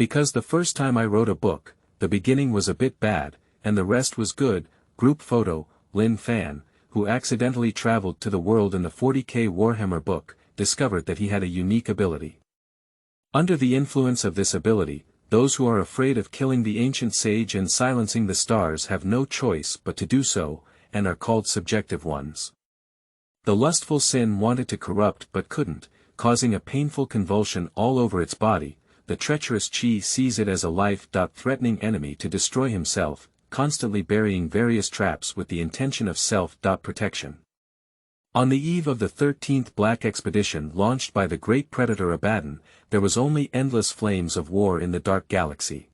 Because the first time I wrote a book, the beginning was a bit bad, and the rest was good. Group photo, Lin Fan, who accidentally traveled to the world in the 40K Warhammer book, discovered that he had a unique ability. Under the influence of this ability, those who are afraid of killing the ancient sage and silencing the stars have no choice but to do so, and are called subjective ones. The lustful sin wanted to corrupt but couldn't, causing a painful convulsion all over its body. The treacherous Chi sees it as a life-threatening enemy to destroy himself, constantly burying various traps with the intention of self-protection. On the eve of the 13th Black Expedition launched by the great predator Abaddon, there was only endless flames of war in the dark galaxy.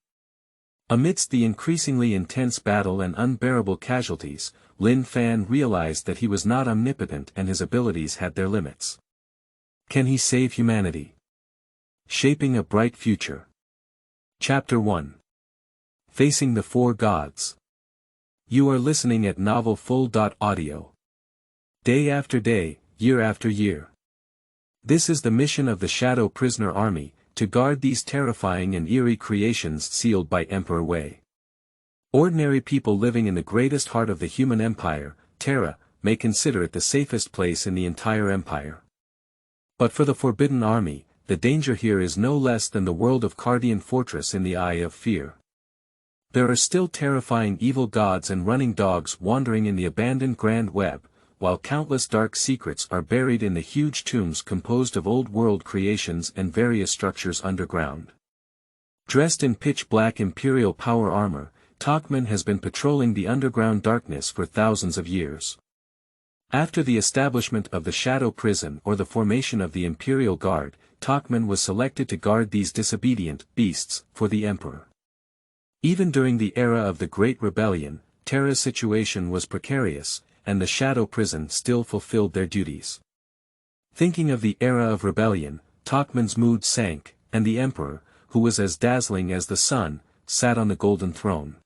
Amidst the increasingly intense battle and unbearable casualties, Lin Fan realized that he was not omnipotent and his abilities had their limits. Can he save humanity? Shaping a Bright Future. Chapter 1. Facing the Four Gods. You are listening at novelfull.audio. Day after day, year after year. This is the mission of the Shadow Prisoner Army, to guard these terrifying and eerie creations sealed by Emperor Wei. Ordinary people living in the greatest heart of the human empire, Terra, may consider it the safest place in the entire empire. But for the Forbidden Army, the danger here is no less than the world of Cardian Fortress in the Eye of Fear. There are still terrifying evil gods and running dogs wandering in the abandoned Grand Web, while countless dark secrets are buried in the huge tombs composed of old-world creations and various structures underground. Dressed in pitch-black Imperial power armor, Tokman has been patrolling the underground darkness for thousands of years. After the establishment of the Shadow Prison or the formation of the Imperial Guard, Tokman was selected to guard these disobedient beasts for the Emperor. Even during the era of the Great Rebellion, Terra's situation was precarious, and the Shadow Prison still fulfilled their duties. Thinking of the era of rebellion, Tokman's mood sank, and the Emperor, who was as dazzling as the sun, sat on the golden throne.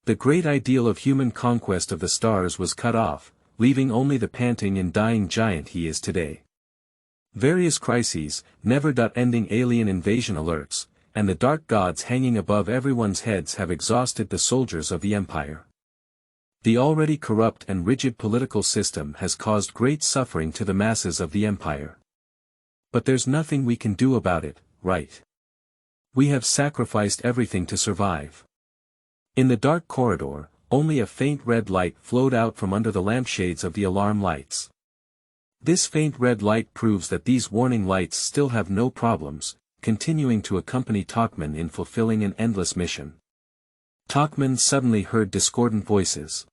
The great ideal of human conquest of the stars was cut off, leaving only the panting and dying giant he is today. Various crises, never-ending alien invasion alerts, and the dark gods hanging above everyone's heads have exhausted the soldiers of the Empire. The already corrupt and rigid political system has caused great suffering to the masses of the Empire. But there's nothing we can do about it, right? We have sacrificed everything to survive. In the dark corridor, only a faint red light flowed out from under the lampshades of the alarm lights. This faint red light proves that these warning lights still have no problems, continuing to accompany Tokman in fulfilling an endless mission. Tokman suddenly heard discordant voices.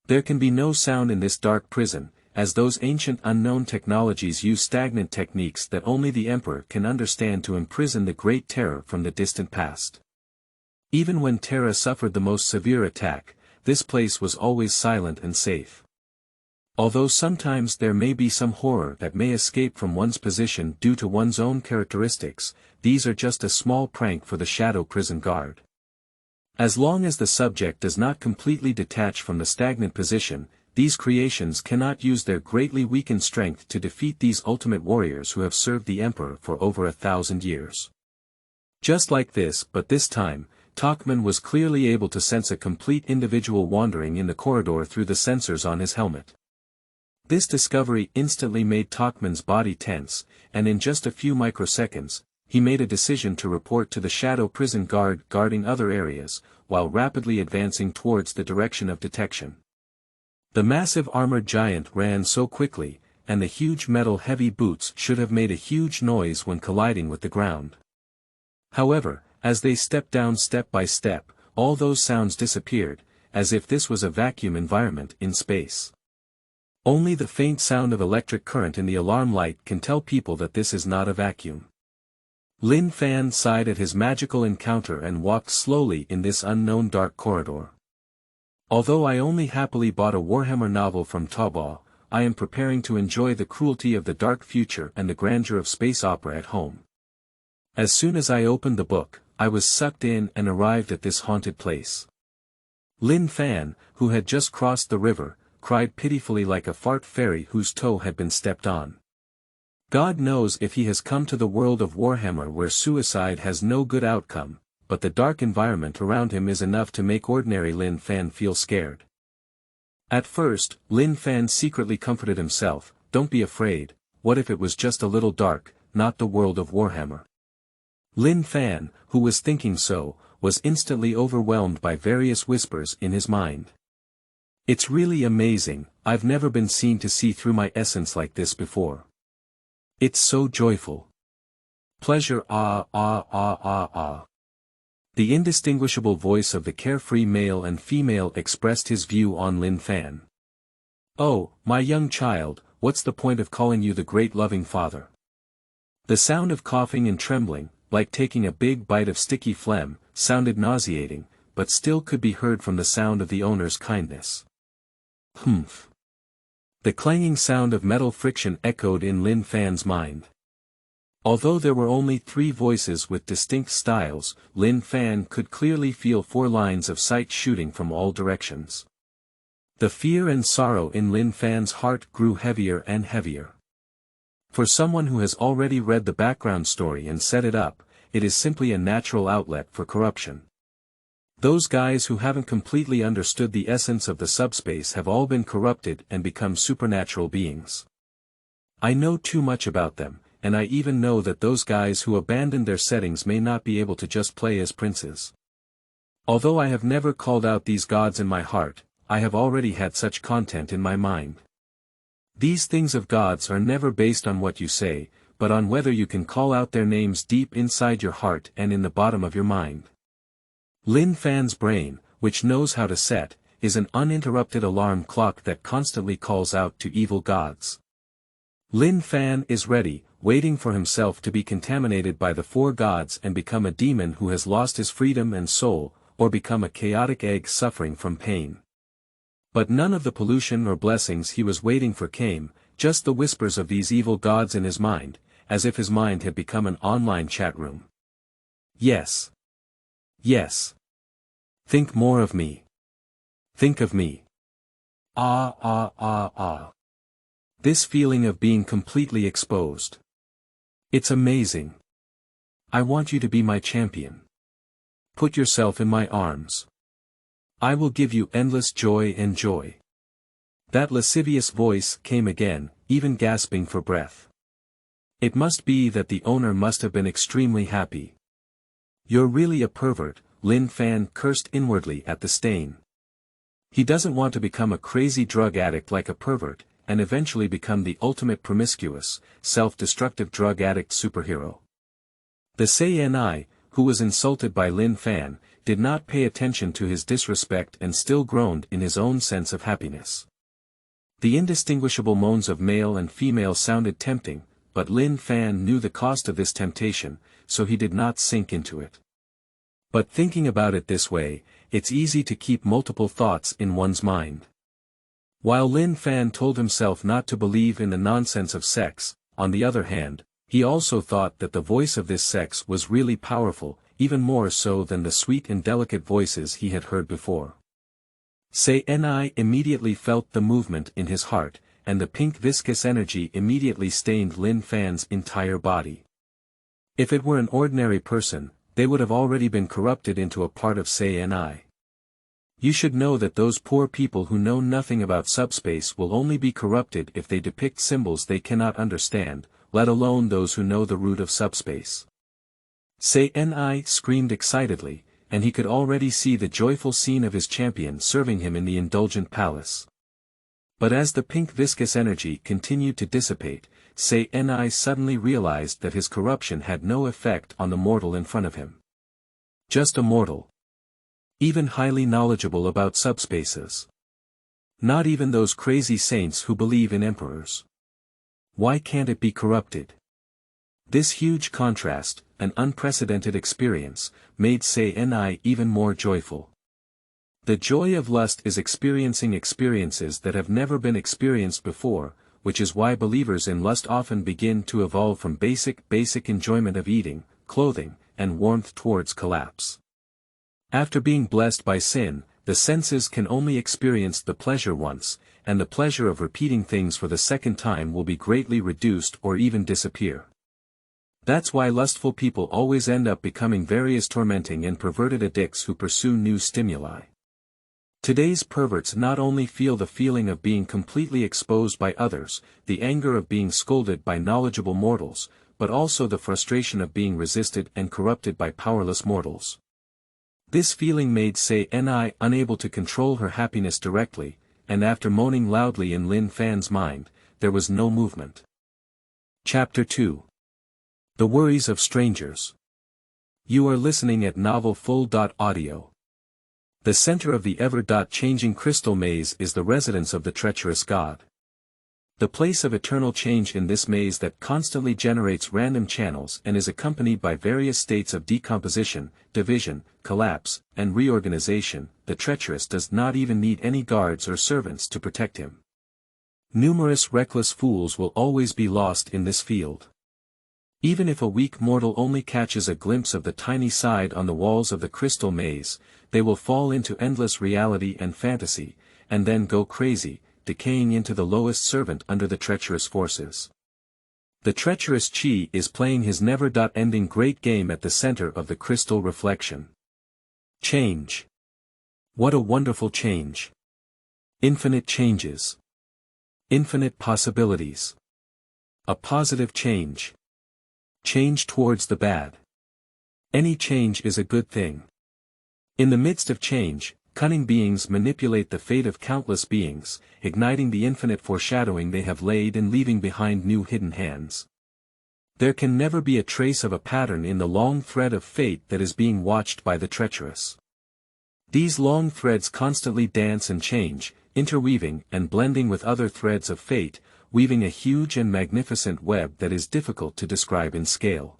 There can be no sound in this dark prison, as those ancient unknown technologies use stagnant techniques that only the Emperor can understand to imprison the Great Terror from the distant past. Even when Terra suffered the most severe attack, this place was always silent and safe. Although sometimes there may be some horror that may escape from one's position due to one's own characteristics, these are just a small prank for the Shadow Prison Guard. As long as the subject does not completely detach from the stagnant position, these creations cannot use their greatly weakened strength to defeat these ultimate warriors who have served the Emperor for over 1,000 years. Just like this, but this time, Tokman was clearly able to sense a complete individual wandering in the corridor through the sensors on his helmet. This discovery instantly made Tokman's body tense, and in just a few microseconds, he made a decision to report to the Shadow Prison Guard guarding other areas, while rapidly advancing towards the direction of detection. The massive armored giant ran so quickly, and the huge metal heavy boots should have made a huge noise when colliding with the ground. However, as they stepped down step by step, all those sounds disappeared, as if this was a vacuum environment in space. Only the faint sound of electric current in the alarm light can tell people that this is not a vacuum. Lin Fan sighed at his magical encounter and walked slowly in this unknown dark corridor. Although I only happily bought a Warhammer novel from Taobao, I am preparing to enjoy the cruelty of the dark future and the grandeur of space opera at home. As soon as I opened the book, I was sucked in and arrived at this haunted place. Lin Fan, who had just crossed the river, cried pitifully like a fart fairy whose toe had been stepped on. God knows if he has come to the world of Warhammer where suicide has no good outcome, but the dark environment around him is enough to make ordinary Lin Fan feel scared. At first, Lin Fan secretly comforted himself, "Don't be afraid, what if it was just a little dark, not the world of Warhammer?" Lin Fan, who was thinking so, was instantly overwhelmed by various whispers in his mind. "It's really amazing, I've never been seen to see through my essence like this before. It's so joyful. Pleasure ah ah ah ah ah." The indistinguishable voice of the carefree male and female expressed his view on Lin Fan. "Oh, my young child, what's the point of calling you the great loving father?" The sound of coughing and trembling, like taking a big bite of sticky phlegm, sounded nauseating, but still could be heard from the sound of the owner's kindness. Humph. The clanging sound of metal friction echoed in Lin Fan's mind. Although there were only 3 voices with distinct styles, Lin Fan could clearly feel 4 lines of sight shooting from all directions. The fear and sorrow in Lin Fan's heart grew heavier and heavier. For someone who has already read the background story and set it up, it is simply a natural outlet for corruption. Those guys who haven't completely understood the essence of the subspace have all been corrupted and become supernatural beings. I know too much about them, and I even know that those guys who abandoned their settings may not be able to just play as princes. Although I have never called out these gods in my heart, I have already had such content in my mind. These things of gods are never based on what you say, but on whether you can call out their names deep inside your heart and in the bottom of your mind. Lin Fan's brain, which knows how to set, is an uninterrupted alarm clock that constantly calls out to evil gods. Lin Fan is ready, waiting for himself to be contaminated by the 4 gods and become a demon who has lost his freedom and soul, or become a chaotic egg suffering from pain. But none of the pollution or blessings he was waiting for came, just the whispers of these evil gods in his mind, as if his mind had become an online chat room. Yes. Yes. Think more of me. Think of me. Ah ah ah ah. This feeling of being completely exposed. It's amazing. I want you to be my champion. Put yourself in my arms. I will give you endless joy and joy. That lascivious voice came again, even gasping for breath. It must be that the owner must have been extremely happy. "You're really a pervert," Lin Fan cursed inwardly at the stain. He doesn't want to become a crazy drug addict like a pervert, and eventually become the ultimate promiscuous, self-destructive drug addict superhero. The Saiyani, who was insulted by Lin Fan, did not pay attention to his disrespect and still groaned in his own sense of happiness. The indistinguishable moans of male and female sounded tempting, but Lin Fan knew the cost of this temptation, so he did not sink into it. But thinking about it this way, it's easy to keep multiple thoughts in one's mind. While Lin Fan told himself not to believe in the nonsense of sex, on the other hand, he also thought that the voice of this sex was really powerful, even more so than the sweet and delicate voices he had heard before. Saiyani immediately felt the movement in his heart, and the pink viscous energy immediately stained Lin Fan's entire body. If it were an ordinary person, they would have already been corrupted into a part of Saiyani. You should know that those poor people who know nothing about subspace will only be corrupted if they depict symbols they cannot understand, let alone those who know the root of subspace. Saiyani screamed excitedly, and he could already see the joyful scene of his champion serving him in the indulgent palace. But as the pink viscous energy continued to dissipate, Saiyani suddenly realized that his corruption had no effect on the mortal in front of him. Just a mortal. Even highly knowledgeable about subspaces. Not even those crazy saints who believe in emperors. Why can't it be corrupted? This huge contrast, an unprecedented experience, made Saiyani even more joyful. The joy of lust is experiencing experiences that have never been experienced before, which is why believers in lust often begin to evolve from basic enjoyment of eating, clothing, and warmth towards collapse. After being blessed by sin, the senses can only experience the pleasure once, and the pleasure of repeating things for the second time will be greatly reduced or even disappear. That's why lustful people always end up becoming various tormenting and perverted addicts who pursue new stimuli. Today's perverts not only feel the feeling of being completely exposed by others, the anger of being scolded by knowledgeable mortals, but also the frustration of being resisted and corrupted by powerless mortals. This feeling made Ni unable to control her happiness directly, and after moaning loudly in Lin Fan's mind, there was no movement. Chapter 2. The Worries of Strangers. You are listening at novelful.audio. The center of the ever-changing crystal maze is the residence of the treacherous god. The place of eternal change in this maze that constantly generates random channels and is accompanied by various states of decomposition, division, collapse, and reorganization, the treacherous does not even need any guards or servants to protect him. Numerous reckless fools will always be lost in this field. Even if a weak mortal only catches a glimpse of the tiny side on the walls of the crystal maze, they will fall into endless reality and fantasy, and then go crazy, decaying into the lowest servant under the treacherous forces. The treacherous Chi is playing his never-ending great game at the center of the crystal reflection. Change. What a wonderful change. Infinite changes. Infinite possibilities. A positive change. Change towards the bad. Any change is a good thing. In the midst of change, cunning beings manipulate the fate of countless beings, igniting the infinite foreshadowing they have laid and leaving behind new hidden hands. There can never be a trace of a pattern in the long thread of fate that is being watched by the treacherous. These long threads constantly dance and change, interweaving and blending with other threads of fate, weaving a huge and magnificent web that is difficult to describe in scale.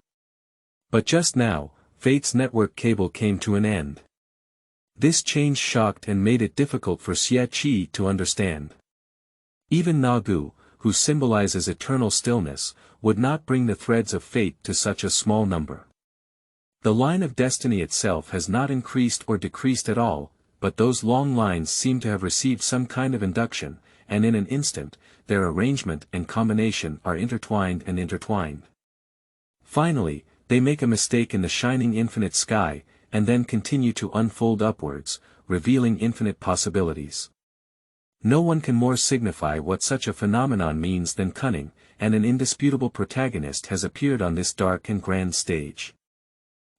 But just now, fate's network cable came to an end. This change shocked and made it difficult for Xie Qi to understand. Even Nagu, who symbolizes eternal stillness, would not bring the threads of fate to such a small number. The line of destiny itself has not increased or decreased at all, but those long lines seem to have received some kind of induction, and in an instant, their arrangement and combination are intertwined and intertwined. Finally, they make a mistake in the shining infinite sky, and then continue to unfold upwards, revealing infinite possibilities. No one can more signify what such a phenomenon means than cunning, and an indisputable protagonist has appeared on this dark and grand stage.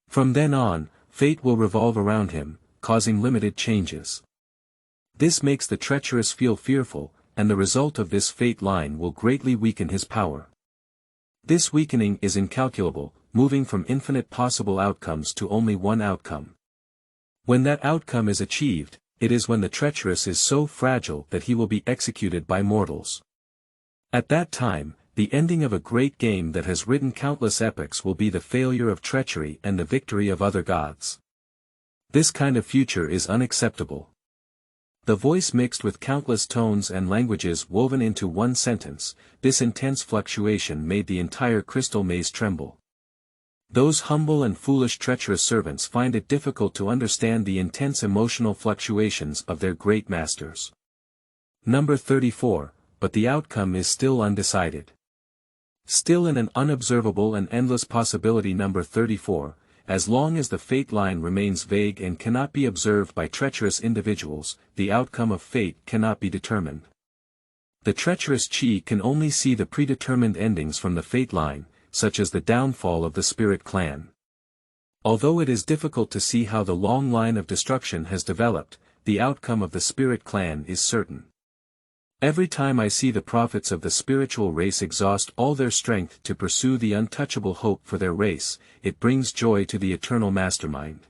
From then on, fate will revolve around him, causing limited changes. This makes the treacherous feel fearful, and the result of this fate line will greatly weaken his power. This weakening is incalculable, moving from infinite possible outcomes to only one outcome. When that outcome is achieved, it is when the treacherous is so fragile that he will be executed by mortals. At that time, the ending of a great game that has written countless epics will be the failure of treachery and the victory of other gods. This kind of future is unacceptable. The voice mixed with countless tones and languages woven into one sentence, this intense fluctuation made the entire crystal maze tremble. Those humble and foolish treacherous servants find it difficult to understand the intense emotional fluctuations of their great masters. Number 34, but the outcome is still undecided. Still in an unobservable and endless possibility. Number 34, as long as the fate line remains vague and cannot be observed by treacherous individuals, the outcome of fate cannot be determined. The treacherous Chi can only see the predetermined endings from the fate line, such as the downfall of the spirit clan. Although it is difficult to see how the long line of destruction has developed, the outcome of the spirit clan is certain. Every time I see the prophets of the spiritual race exhaust all their strength to pursue the untouchable hope for their race, it brings joy to the eternal mastermind.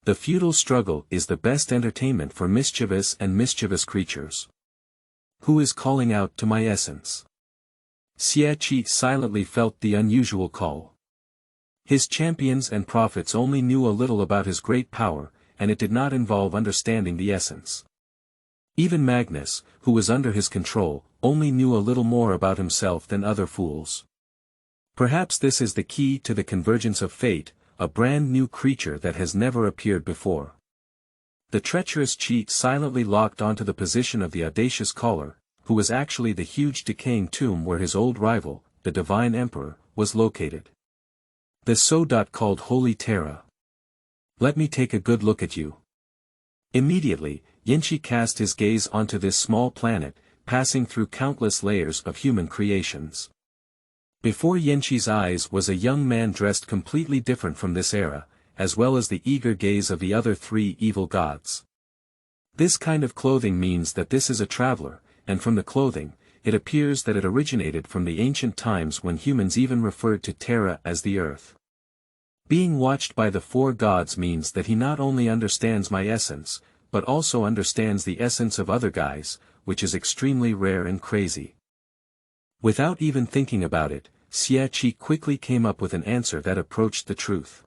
The futile struggle is the best entertainment for mischievous and mischievous creatures. Who is calling out to my essence? Xie Qi silently felt the unusual call. His champions and prophets only knew a little about his great power, and it did not involve understanding the essence. Even Magnus, who was under his control, only knew a little more about himself than other fools. Perhaps this is the key to the convergence of fate, a brand new creature that has never appeared before. The treacherous cheat silently locked onto the position of the audacious caller, who was actually the huge decaying tomb where his old rival, the Divine Emperor, was located. The so-called Holy Terra. Let me take a good look at you. Immediately, Yinchi cast his gaze onto this small planet, passing through countless layers of human creations. Before Yinchi's eyes was a young man dressed completely different from this era, as well as the eager gaze of the other three evil gods. This kind of clothing means that this is a traveler, and from the clothing, it appears that it originated from the ancient times when humans even referred to Terra as the earth. Being watched by the four gods means that he not only understands my essence, but also understands the essence of other guys, which is extremely rare and crazy. Without even thinking about it, Xie Qi quickly came up with an answer that approached the truth.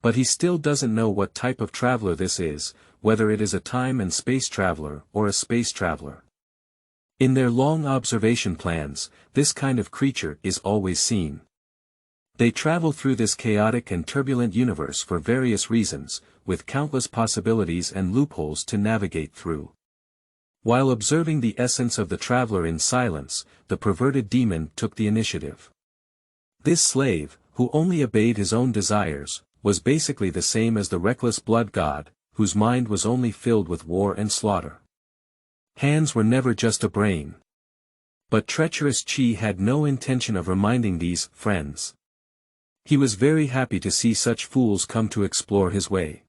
But he still doesn't know what type of traveler this is, whether it is a time and space traveler or a space traveler. In their long observation plans, this kind of creature is always seen. They travel through this chaotic and turbulent universe for various reasons, with countless possibilities and loopholes to navigate through. While observing the essence of the traveler in silence, the perverted demon took the initiative. This slave, who only obeyed his own desires, was basically the same as the reckless blood god, whose mind was only filled with war and slaughter. Hands were never just a brain. But treacherous Qi had no intention of reminding these friends. He was very happy to see such fools come to explore his way.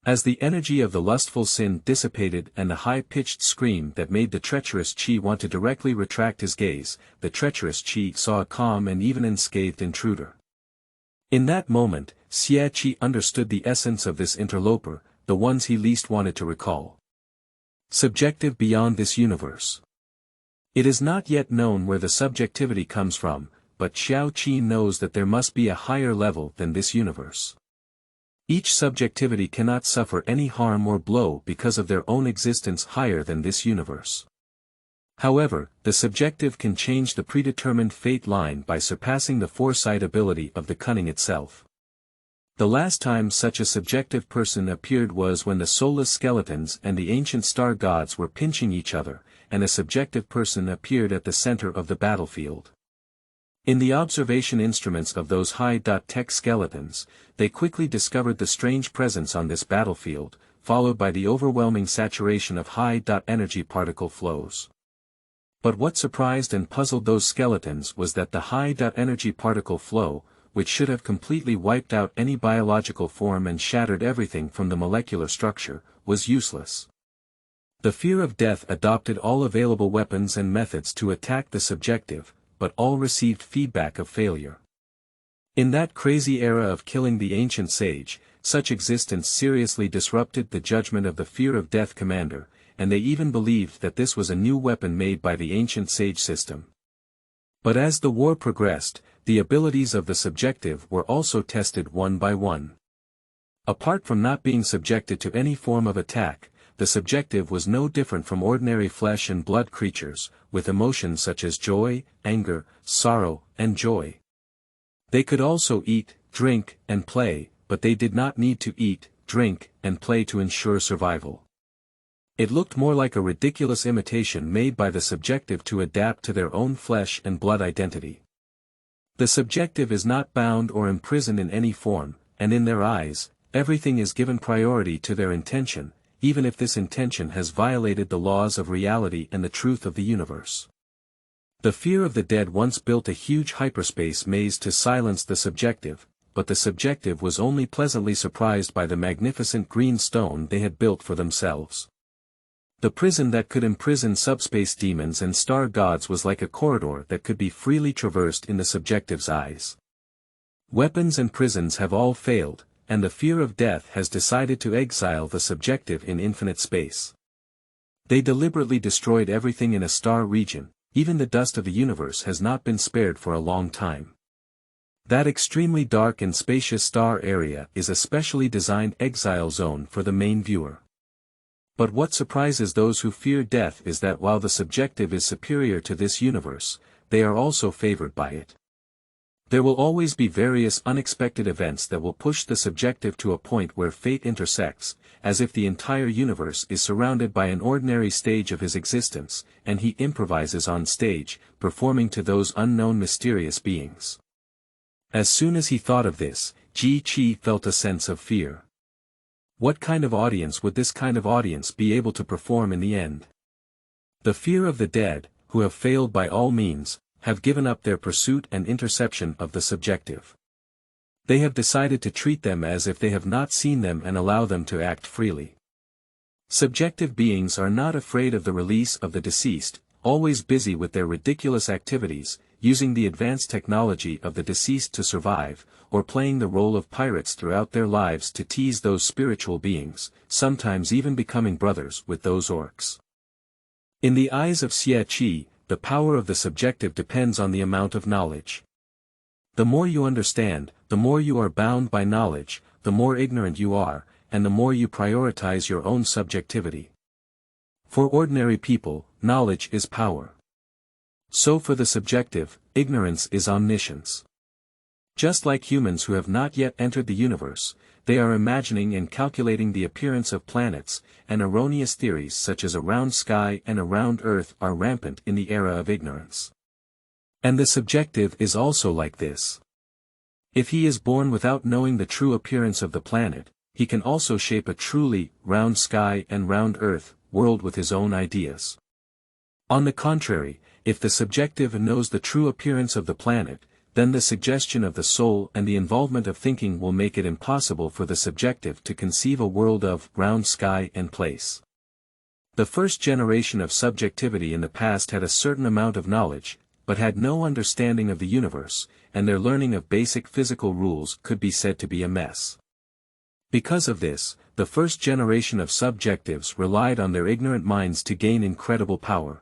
As the energy of the lustful sin dissipated and the high-pitched scream that made the treacherous Qi want to directly retract his gaze, the treacherous Qi saw a calm and even unscathed intruder. In that moment, Xie Qi understood the essence of this interloper, the ones he least wanted to recall. Subjective beyond this universe. It is not yet known where the subjectivity comes from, but Xiao Qi knows that there must be a higher level than this universe. Each subjectivity cannot suffer any harm or blow because of their own existence higher than this universe. However, the subjective can change the predetermined fate line by surpassing the foresight ability of the cunning itself. The last time such a subjective person appeared was when the soulless skeletons and the ancient star gods were pinching each other, and a subjective person appeared at the center of the battlefield. In the observation instruments of those high-tech skeletons, they quickly discovered the strange presence on this battlefield, followed by the overwhelming saturation of high-energy particle flows. But what surprised and puzzled those skeletons was that the high-energy particle flow, which should have completely wiped out any biological form and shattered everything from the molecular structure, was useless. The fear of death adopted all available weapons and methods to attack the subjective, but all received feedback of failure. In that crazy era of killing the ancient sage, such existence seriously disrupted the judgment of the fear of death commander, and they even believed that this was a new weapon made by the ancient sage system. But as the war progressed, the abilities of the subjective were also tested one by one. Apart from not being subjected to any form of attack, the subjective was no different from ordinary flesh and blood creatures, with emotions such as joy, anger, sorrow, and joy. They could also eat, drink, and play, but they did not need to eat, drink, and play to ensure survival. It looked more like a ridiculous imitation made by the subjective to adapt to their own flesh and blood identity. The subjective is not bound or imprisoned in any form, and in their eyes, everything is given priority to their intention, even if this intention has violated the laws of reality and the truth of the universe. The fear of the dead once built a huge hyperspace maze to silence the subjective, but the subjective was only pleasantly surprised by the magnificent green stone they had built for themselves. The prison that could imprison subspace demons and star gods was like a corridor that could be freely traversed in the subjective's eyes. Weapons and prisons have all failed, and the fear of death has decided to exile the subjective in infinite space. They deliberately destroyed everything in a star region, even the dust of the universe has not been spared for a long time. That extremely dark and spacious star area is a specially designed exile zone for the main viewer. But what surprises those who fear death is that while the subjective is superior to this universe, they are also favored by it. There will always be various unexpected events that will push the subjective to a point where fate intersects, as if the entire universe is surrounded by an ordinary stage of his existence, and he improvises on stage, performing to those unknown mysterious beings. As soon as he thought of this, Ji Qi felt a sense of fear. What kind of audience would this kind of audience be able to perform in the end? The fear of the dead, who have failed by all means, have given up their pursuit and interception of the subjective. They have decided to treat them as if they have not seen them and allow them to act freely. Subjective beings are not afraid of the release of the deceased, always busy with their ridiculous activities, using the advanced technology of the deceased to survive, or playing the role of pirates throughout their lives to tease those spiritual beings, sometimes even becoming brothers with those orcs. In the eyes of Xie Qi, the power of the subjective depends on the amount of knowledge. The more you understand, the more you are bound by knowledge, the more ignorant you are, and the more you prioritize your own subjectivity. For ordinary people, knowledge is power. So for the subjective, ignorance is omniscience. Just like humans who have not yet entered the universe, they are imagining and calculating the appearance of planets, and erroneous theories such as a round sky and a round earth are rampant in the era of ignorance. And the subjective is also like this. If he is born without knowing the true appearance of the planet, he can also shape a truly round sky and round earth world with his own ideas. On the contrary, if the subjective knows the true appearance of the planet, then the suggestion of the soul and the involvement of thinking will make it impossible for the subjective to conceive a world of round sky and place. The first generation of subjectivity in the past had a certain amount of knowledge, but had no understanding of the universe, and their learning of basic physical rules could be said to be a mess. Because of this, the first generation of subjectives relied on their ignorant minds to gain incredible power.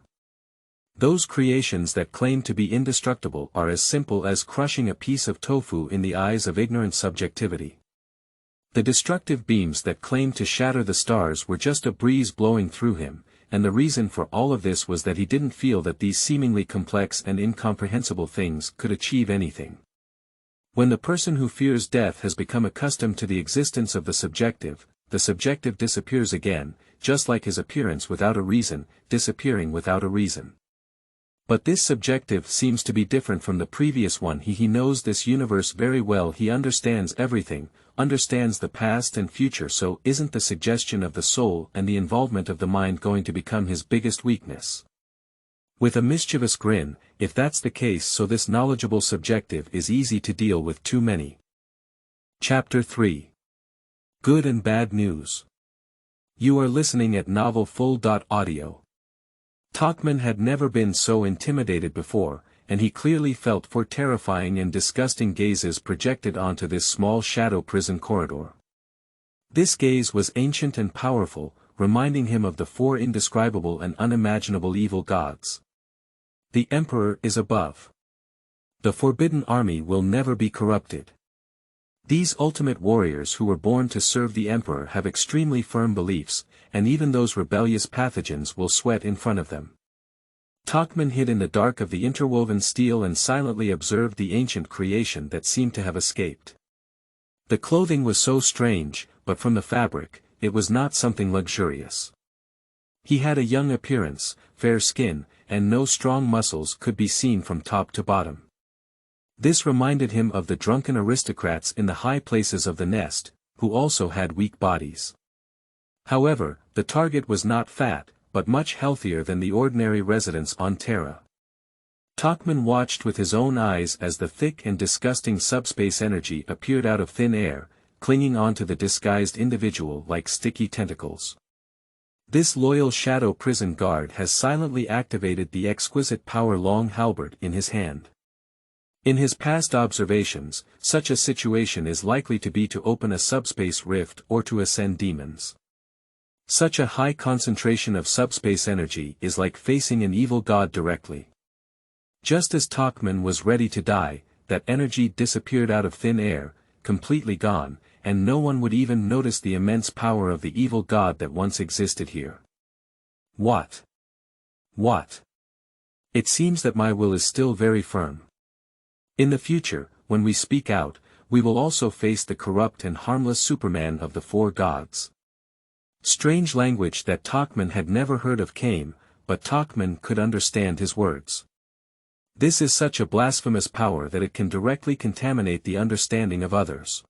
Those creations that claim to be indestructible are as simple as crushing a piece of tofu in the eyes of ignorant subjectivity. The destructive beams that claimed to shatter the stars were just a breeze blowing through him, and the reason for all of this was that he didn't feel that these seemingly complex and incomprehensible things could achieve anything. When the person who fears death has become accustomed to the existence of the subjective disappears again, just like his appearance without a reason, disappearing without a reason. But this subjective seems to be different from the previous one. He knows this universe very well, he understands everything, understands the past and future, so isn't the suggestion of the soul and the involvement of the mind going to become his biggest weakness? With a mischievous grin, if that's the case, so this knowledgeable subjective is easy to deal with too many. Chapter 3. Good and Bad News. You are listening at novelful.audio. Talkman had never been so intimidated before, and he clearly felt for terrifying and disgusting gazes projected onto this small shadow prison corridor. This gaze was ancient and powerful, reminding him of the four indescribable and unimaginable evil gods. The Emperor is above. The Forbidden Army will never be corrupted. These ultimate warriors who were born to serve the Emperor have extremely firm beliefs, and even those rebellious pathogens will sweat in front of them. Talkman hid in the dark of the interwoven steel and silently observed the ancient creation that seemed to have escaped. The clothing was so strange, but from the fabric, it was not something luxurious. He had a young appearance, fair skin, and no strong muscles could be seen from top to bottom. This reminded him of the drunken aristocrats in the high places of the nest, who also had weak bodies. However, the target was not fat, but much healthier than the ordinary residents on Terra. Talkman watched with his own eyes as the thick and disgusting subspace energy appeared out of thin air, clinging onto the disguised individual like sticky tentacles. This loyal shadow prison guard has silently activated the exquisite power long halberd in his hand. In his past observations, such a situation is likely to be to open a subspace rift or to ascend demons. Such a high concentration of subspace energy is like facing an evil god directly. Just as Talkman was ready to die, that energy disappeared out of thin air, completely gone, and no one would even notice the immense power of the evil god that once existed here. What? It seems that my will is still very firm. In the future, when we speak out, we will also face the corrupt and harmless Superman of the four gods. Strange language that Talkman had never heard of came, but Talkman could understand his words. This is such a blasphemous power that it can directly contaminate the understanding of others.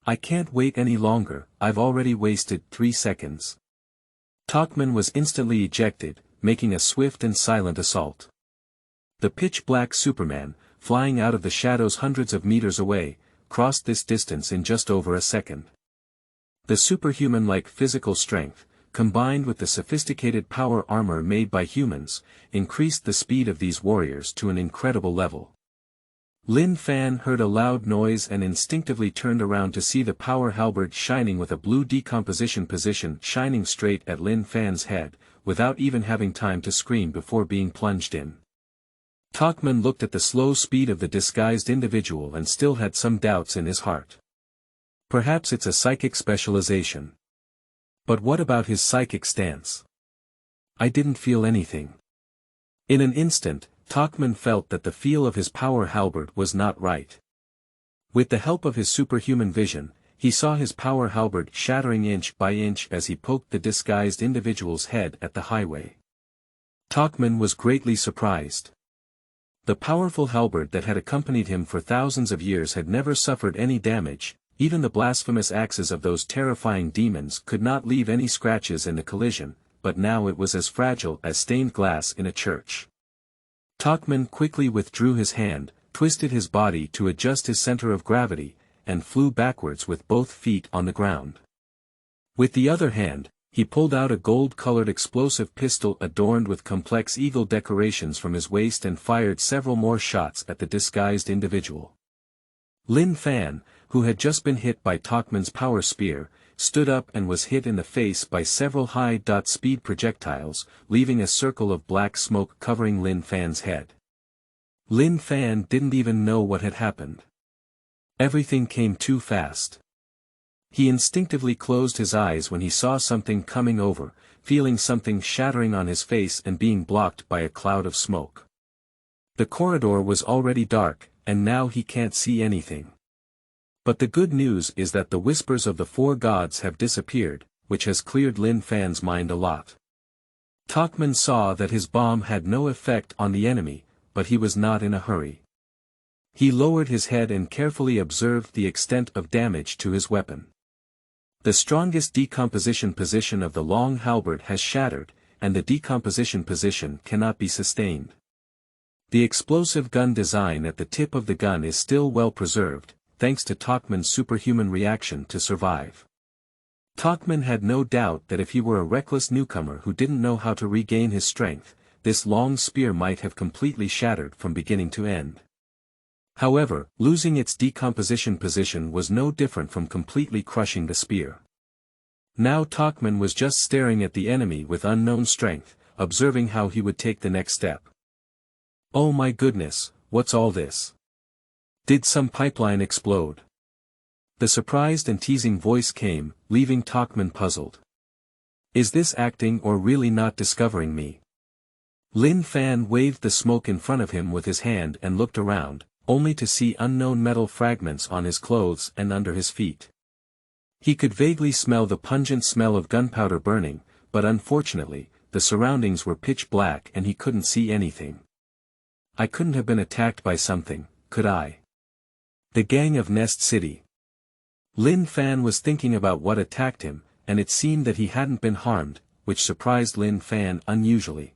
I can't wait any longer, I've already wasted 3 seconds. Talkman was instantly ejected, making a swift and silent assault. The pitch-black Superman, flying out of the shadows hundreds of meters away, crossed this distance in just over a second. The superhuman-like physical strength, combined with the sophisticated power armor made by humans, increased the speed of these warriors to an incredible level. Lin Fan heard a loud noise and instinctively turned around to see the power halberd shining with a blue decomposition position shining straight at Lin Fan's head, without even having time to scream before being plunged in. Talkman looked at the slow speed of the disguised individual and still had some doubts in his heart. Perhaps it's a psychic specialization. But what about his psychic stance? I didn't feel anything. In an instant, Talkman felt that the feel of his power halberd was not right. With the help of his superhuman vision, he saw his power halberd shattering inch by inch as he poked the disguised individual's head at the highway. Talkman was greatly surprised. The powerful halberd that had accompanied him for thousands of years had never suffered any damage. Even the blasphemous axes of those terrifying demons could not leave any scratches in the collision, but now it was as fragile as stained glass in a church. Talkman quickly withdrew his hand, twisted his body to adjust his center of gravity, and flew backwards with both feet on the ground. With the other hand, he pulled out a gold-colored explosive pistol adorned with complex eagle decorations from his waist and fired several more shots at the disguised individual. Lin Fan, who had just been hit by Talkman's power spear, stood up and was hit in the face by several high-speed projectiles, leaving a circle of black smoke covering Lin Fan's head. Lin Fan didn't even know what had happened. Everything came too fast. He instinctively closed his eyes when he saw something coming over, feeling something shattering on his face and being blocked by a cloud of smoke. The corridor was already dark, and now he can't see anything. But the good news is that the whispers of the four gods have disappeared, which has cleared Lin Fan's mind a lot. Talkman saw that his bomb had no effect on the enemy, but he was not in a hurry. He lowered his head and carefully observed the extent of damage to his weapon. The strongest decomposition position of the long halberd has shattered, and the decomposition position cannot be sustained. The explosive gun design at the tip of the gun is still well preserved, thanks to Talkman's superhuman reaction to survive. Talkman had no doubt that if he were a reckless newcomer who didn't know how to regain his strength, this long spear might have completely shattered from beginning to end. However, losing its decomposition position was no different from completely crushing the spear. Now Talkman was just staring at the enemy with unknown strength, observing how he would take the next step. Oh my goodness, what's all this? Did some pipeline explode? The surprised and teasing voice came, leaving Talkman puzzled. Is this acting or really not discovering me? Lin Fan waved the smoke in front of him with his hand and looked around, only to see unknown metal fragments on his clothes and under his feet. He could vaguely smell the pungent smell of gunpowder burning, but unfortunately, the surroundings were pitch black and he couldn't see anything. I couldn't have been attacked by something, could I? The gang of Nest City. Lin Fan was thinking about what attacked him, and it seemed that he hadn't been harmed, which surprised Lin Fan unusually.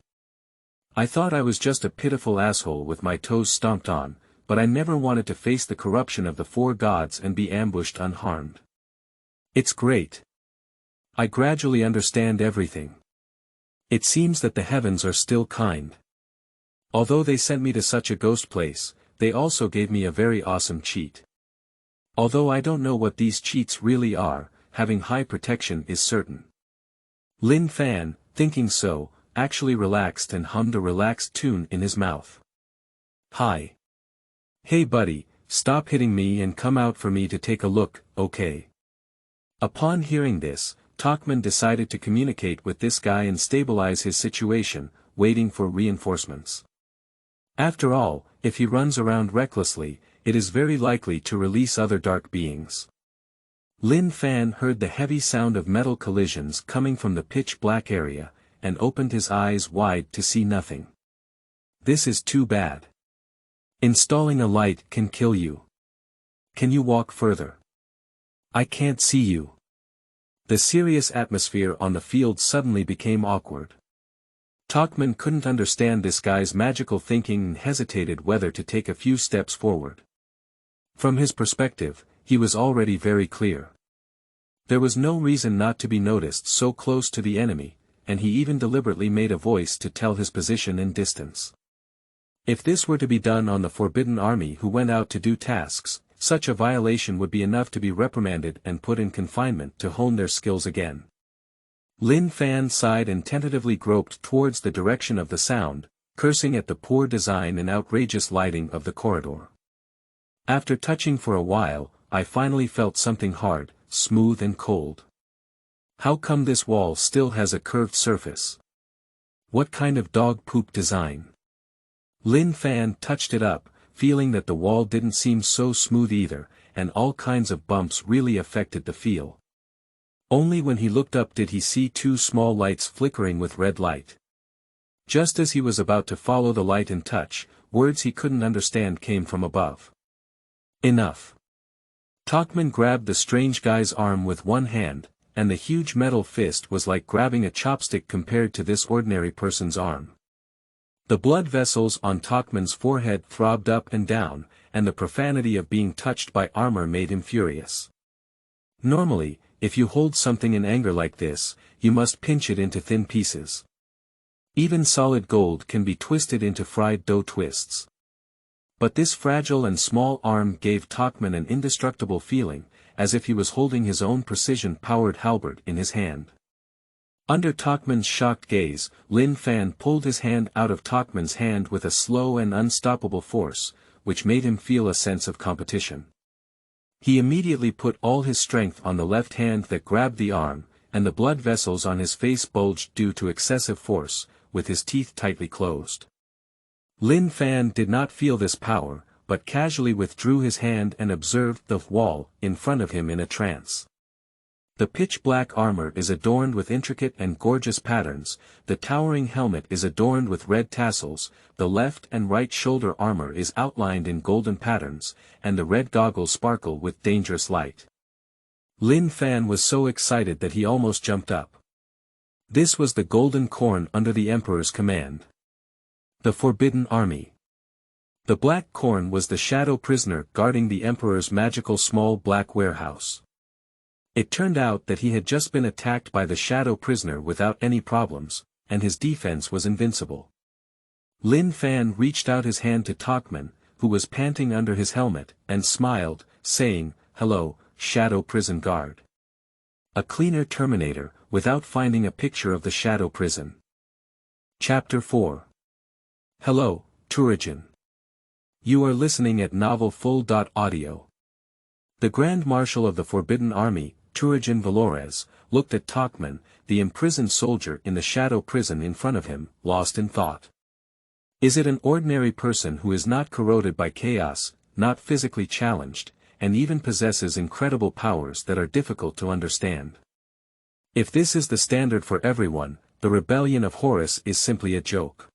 I thought I was just a pitiful asshole with my toes stomped on, but I never wanted to face the corruption of the four gods and be ambushed unharmed. It's great. I gradually understand everything. It seems that the heavens are still kind. Although they sent me to such a ghost place, they also gave me a very awesome cheat. Although I don't know what these cheats really are, having high protection is certain. Lin Fan, thinking so, actually relaxed and hummed a relaxed tune in his mouth. Hi. Hey buddy, stop hitting me and come out for me to take a look, okay? Upon hearing this, Talkman decided to communicate with this guy and stabilize his situation, waiting for reinforcements. After all, if he runs around recklessly, it is very likely to release other dark beings. Lin Fan heard the heavy sound of metal collisions coming from the pitch-black area, and opened his eyes wide to see nothing. This is too bad. Installing a light can kill you. Can you walk further? I can't see you. The serious atmosphere on the field suddenly became awkward. Tokman couldn't understand this guy's magical thinking and hesitated whether to take a few steps forward. From his perspective, he was already very clear. There was no reason not to be noticed so close to the enemy, and he even deliberately made a voice to tell his position and distance. If this were to be done on the Forbidden Army who went out to do tasks, such a violation would be enough to be reprimanded and put in confinement to hone their skills again. Lin Fan sighed and tentatively groped towards the direction of the sound, cursing at the poor design and outrageous lighting of the corridor. After touching for a while, I finally felt something hard, smooth and cold. How come this wall still has a curved surface? What kind of dog poop design? Lin Fan touched it up, feeling that the wall didn't seem so smooth either, and all kinds of bumps really affected the feel. Only when he looked up did he see two small lights flickering with red light. Just as he was about to follow the light and touch, words he couldn't understand came from above. Enough. Tokman grabbed the strange guy's arm with one hand, and the huge metal fist was like grabbing a chopstick compared to this ordinary person's arm. The blood vessels on Tokman's forehead throbbed up and down, and the profanity of being touched by armor made him furious. Normally, if you hold something in anger like this, you must pinch it into thin pieces. Even solid gold can be twisted into fried dough twists. But this fragile and small arm gave Tokman an indestructible feeling, as if he was holding his own precision-powered halberd in his hand. Under Tokman's shocked gaze, Lin Fan pulled his hand out of Tokman's hand with a slow and unstoppable force, which made him feel a sense of competition. He immediately put all his strength on the left hand that grabbed the arm, and the blood vessels on his face bulged due to excessive force, with his teeth tightly closed. Lin Fan did not feel this power, but casually withdrew his hand and observed the wall in front of him in a trance. The pitch-black armor is adorned with intricate and gorgeous patterns, the towering helmet is adorned with red tassels, the left and right shoulder armor is outlined in golden patterns, and the red goggles sparkle with dangerous light. Lin Fan was so excited that he almost jumped up. This was the Golden Corn under the Emperor's command. The Forbidden Army. The Black Corn was the shadow prisoner guarding the Emperor's magical small black warehouse. It turned out that he had just been attacked by the shadow prisoner without any problems, and his defense was invincible. Lin Fan reached out his hand to Tokman, who was panting under his helmet, and smiled, saying, "Hello, shadow prison guard." A cleaner Terminator, without finding a picture of the shadow prison. Chapter 4. Hello, Turajin. You are listening at novelfull.audio. The Grand Marshal of the Forbidden Army, Turajin Valores, looked at Tokman, the imprisoned soldier in the shadow prison in front of him, lost in thought. Is it an ordinary person who is not corroded by chaos, not physically challenged, and even possesses incredible powers that are difficult to understand? If this is the standard for everyone, the rebellion of Horus is simply a joke.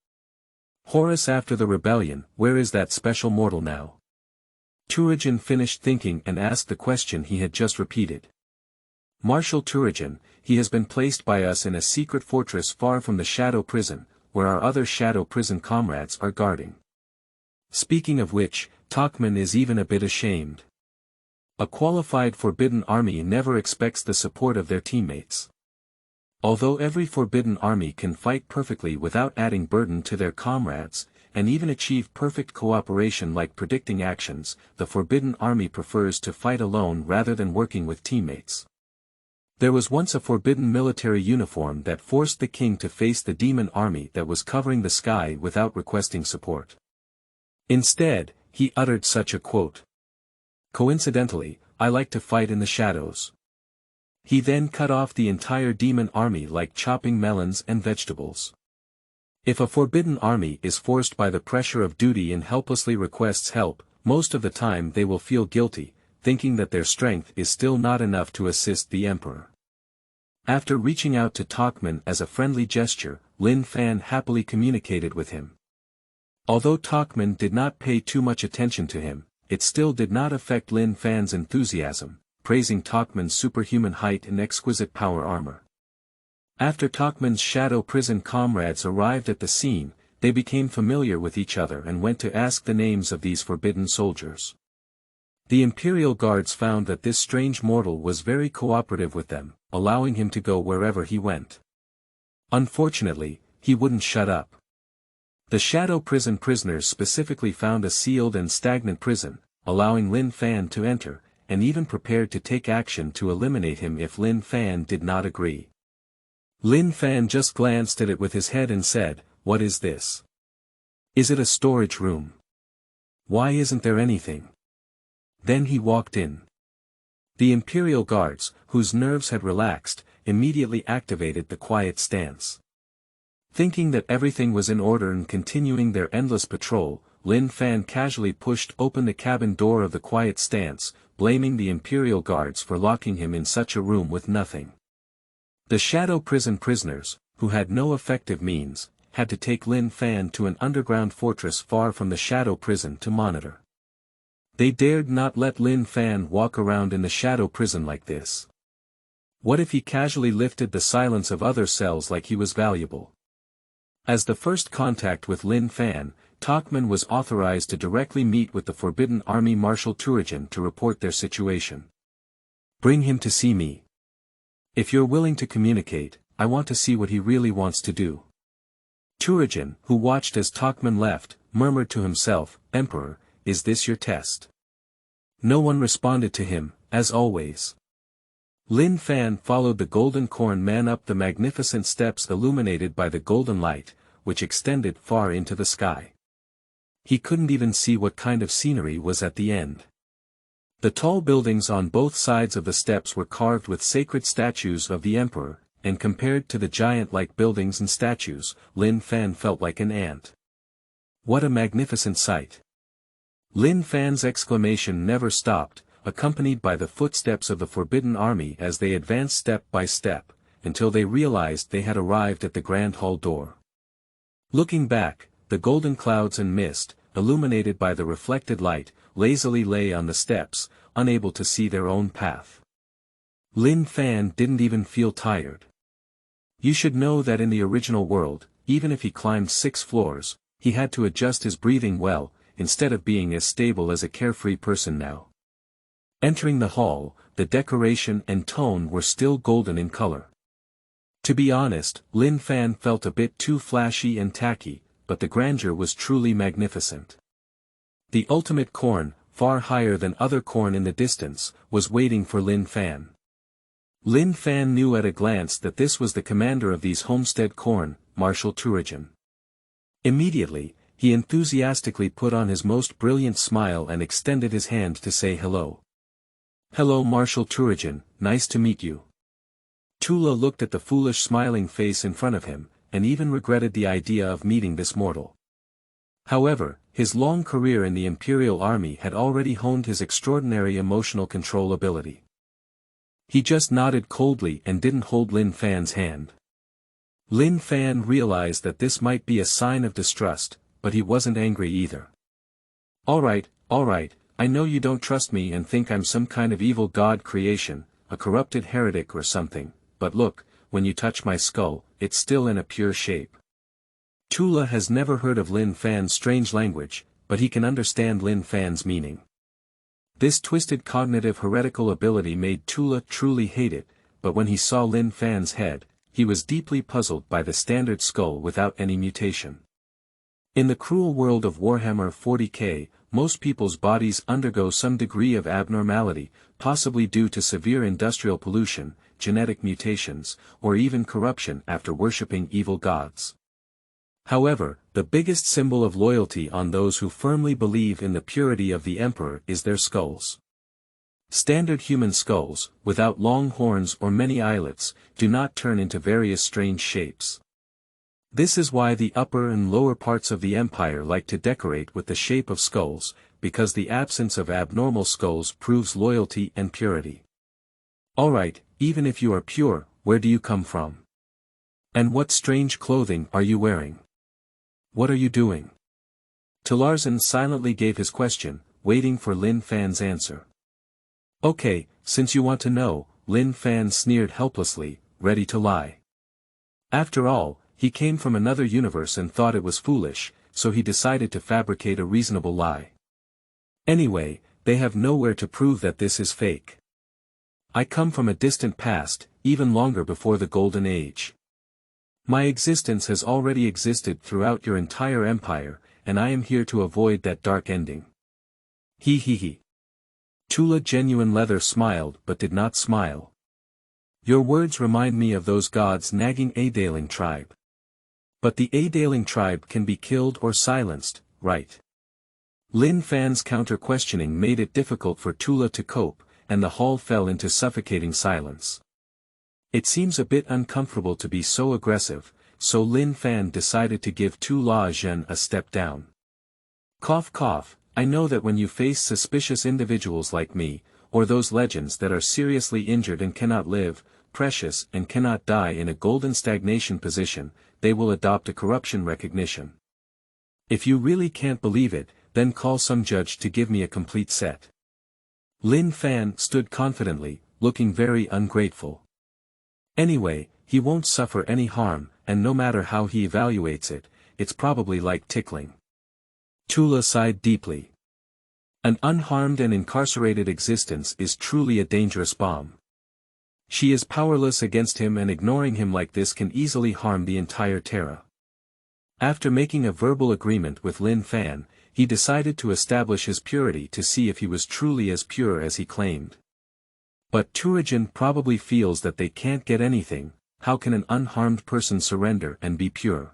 Horus after the rebellion, where is that special mortal now? Turajin finished thinking and asked the question he had just repeated. Marshal Turajin, he has been placed by us in a secret fortress far from the shadow prison, where our other shadow prison comrades are guarding. Speaking of which, Tokman is even a bit ashamed. A qualified Forbidden Army never expects the support of their teammates. Although every Forbidden Army can fight perfectly without adding burden to their comrades, and even achieve perfect cooperation like predicting actions, the Forbidden Army prefers to fight alone rather than working with teammates. There was once a forbidden military uniform that forced the king to face the demon army that was covering the sky without requesting support. Instead, he uttered such a quote. "Coincidentally, I like to fight in the shadows." He then cut off the entire demon army like chopping melons and vegetables. If a forbidden army is forced by the pressure of duty and helplessly requests help, most of the time they will feel guilty, thinking that their strength is still not enough to assist the emperor. After reaching out to Tokman as a friendly gesture, Lin Fan happily communicated with him. Although Tokman did not pay too much attention to him, it still did not affect Lin Fan's enthusiasm, praising Tokman's superhuman height and exquisite power armor. After Tokman's shadow prison comrades arrived at the scene, they became familiar with each other and went to ask the names of these forbidden soldiers. The Imperial Guards found that this strange mortal was very cooperative with them, allowing him to go wherever he went. Unfortunately, he wouldn't shut up. The shadow prison prisoners specifically found a sealed and stagnant prison, allowing Lin Fan to enter, and even prepared to take action to eliminate him if Lin Fan did not agree. Lin Fan just glanced at it with his head and said, "What is this? Is it a storage room? Why isn't there anything?" Then he walked in. The Imperial Guards, whose nerves had relaxed, immediately activated the quiet stance. Thinking that everything was in order and continuing their endless patrol, Lin Fan casually pushed open the cabin door of the quiet stance, blaming the Imperial Guards for locking him in such a room with nothing. The shadow prison prisoners, who had no effective means, had to take Lin Fan to an underground fortress far from the shadow prison to monitor. They dared not let Lin Fan walk around in the shadow prison like this. What if he casually lifted the silence of other cells like he was valuable? As the first contact with Lin Fan, Tokman was authorized to directly meet with the Forbidden Army Marshal Turajin to report their situation. "Bring him to see me. If you're willing to communicate, I want to see what he really wants to do." Turajin, who watched as Tokman left, murmured to himself, "Emperor, is this your test?" No one responded to him, as always. Lin Fan followed the golden corn man up the magnificent steps illuminated by the golden light, which extended far into the sky. He couldn't even see what kind of scenery was at the end. The tall buildings on both sides of the steps were carved with sacred statues of the emperor, and compared to the giant-like buildings and statues, Lin Fan felt like an ant. What a magnificent sight! Lin Fan's exclamation never stopped, accompanied by the footsteps of the Forbidden Army as they advanced step by step, until they realized they had arrived at the Grand Hall door. Looking back, the golden clouds and mist, illuminated by the reflected light, lazily lay on the steps, unable to see their own path. Lin Fan didn't even feel tired. You should know that in the original world, even if he climbed 6 floors, he had to adjust his breathing well, instead of being as stable as a carefree person now. Entering the hall, the decoration and tone were still golden in color. To be honest, Lin Fan felt a bit too flashy and tacky, but the grandeur was truly magnificent. The ultimate corn, far higher than other corn in the distance, was waiting for Lin Fan. Lin Fan knew at a glance that this was the commander of these homestead corn, Marshal Turajin. Immediately, he enthusiastically put on his most brilliant smile and extended his hand to say hello. "Hello Marshal Turajin, nice to meet you." Tula looked at the foolish smiling face in front of him, and even regretted the idea of meeting this mortal. However, his long career in the Imperial Army had already honed his extraordinary emotional control ability. He just nodded coldly and didn't hold Lin Fan's hand. Lin Fan realized that this might be a sign of distrust, but he wasn't angry either. All right, I know you don't trust me and think I'm some kind of evil god creation, a corrupted heretic or something, but look, when you touch my skull, it's still in a pure shape." Tula has never heard of Lin Fan's strange language, but he can understand Lin Fan's meaning. This twisted cognitive heretical ability made Tula truly hate it, but when he saw Lin Fan's head, he was deeply puzzled by the standard skull without any mutation. In the cruel world of Warhammer 40K, most people's bodies undergo some degree of abnormality, possibly due to severe industrial pollution, genetic mutations, or even corruption after worshipping evil gods. However, the biggest symbol of loyalty on those who firmly believe in the purity of the Emperor is their skulls. Standard human skulls, without long horns or many eyelets, do not turn into various strange shapes. This is why the upper and lower parts of the Empire like to decorate with the shape of skulls, because the absence of abnormal skulls proves loyalty and purity. Alright, even if you are pure, where do you come from? And what strange clothing are you wearing? What are you doing? Turajin silently gave his question, waiting for Lin Fan's answer. Okay, since you want to know, Lin Fan sneered helplessly, ready to lie. After all, he came from another universe and thought it was foolish, so he decided to fabricate a reasonable lie. Anyway, they have nowhere to prove that this is fake. I come from a distant past, even longer before the Golden Age. My existence has already existed throughout your entire empire, and I am here to avoid that dark ending. He he he. Tula Genuine Leather smiled but did not smile. Your words remind me of those gods nagging Adaling tribe. But the Adaling tribe can be killed or silenced, right? Lin Fan's counter-questioning made it difficult for Tula to cope, and the hall fell into suffocating silence. It seems a bit uncomfortable to be so aggressive, so Lin Fan decided to give Turajin a step down. Cough cough, I know that when you face suspicious individuals like me, or those legends that are seriously injured and cannot live, precious and cannot die in a golden stagnation position, they will adopt a corruption recognition. If you really can't believe it, then call some judge to give me a complete set. Lin Fan stood confidently, looking very ungrateful. Anyway, he won't suffer any harm, and no matter how he evaluates it, it's probably like tickling. Tula sighed deeply. An unharmed and incarcerated existence is truly a dangerous bomb. She is powerless against him, and ignoring him like this can easily harm the entire Terra. After making a verbal agreement with Lin Fan, he decided to establish his purity to see if he was truly as pure as he claimed. But Turajin probably feels that they can't get anything. How can an unharmed person surrender and be pure?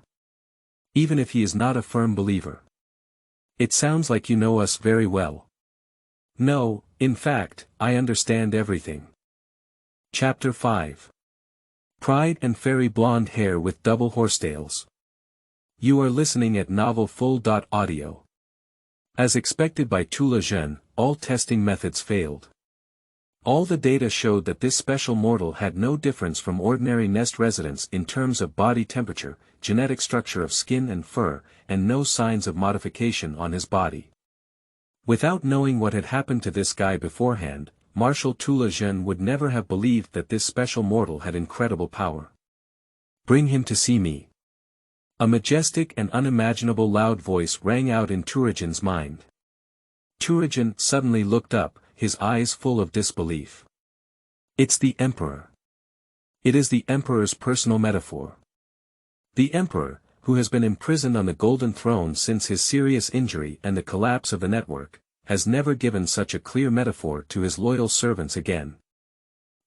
Even if he is not a firm believer. It sounds like you know us very well. No, in fact, I understand everything. Chapter 5. Pride and Fairy Blonde Hair with Double Horsetails. You are listening at novelful.audio. As expected by Turajin, all testing methods failed. All the data showed that this special mortal had no difference from ordinary nest residents in terms of body temperature, genetic structure of skin and fur, and no signs of modification on his body. Without knowing what had happened to this guy beforehand, Marshal Turajin would never have believed that this special mortal had incredible power. Bring him to see me. A majestic and unimaginable loud voice rang out in Turajin's mind. Turajin suddenly looked up, his eyes full of disbelief. It's the Emperor. It is the Emperor's personal metaphor. The Emperor, who has been imprisoned on the Golden Throne since his serious injury and the collapse of the network, has never given such a clear metaphor to his loyal servants again.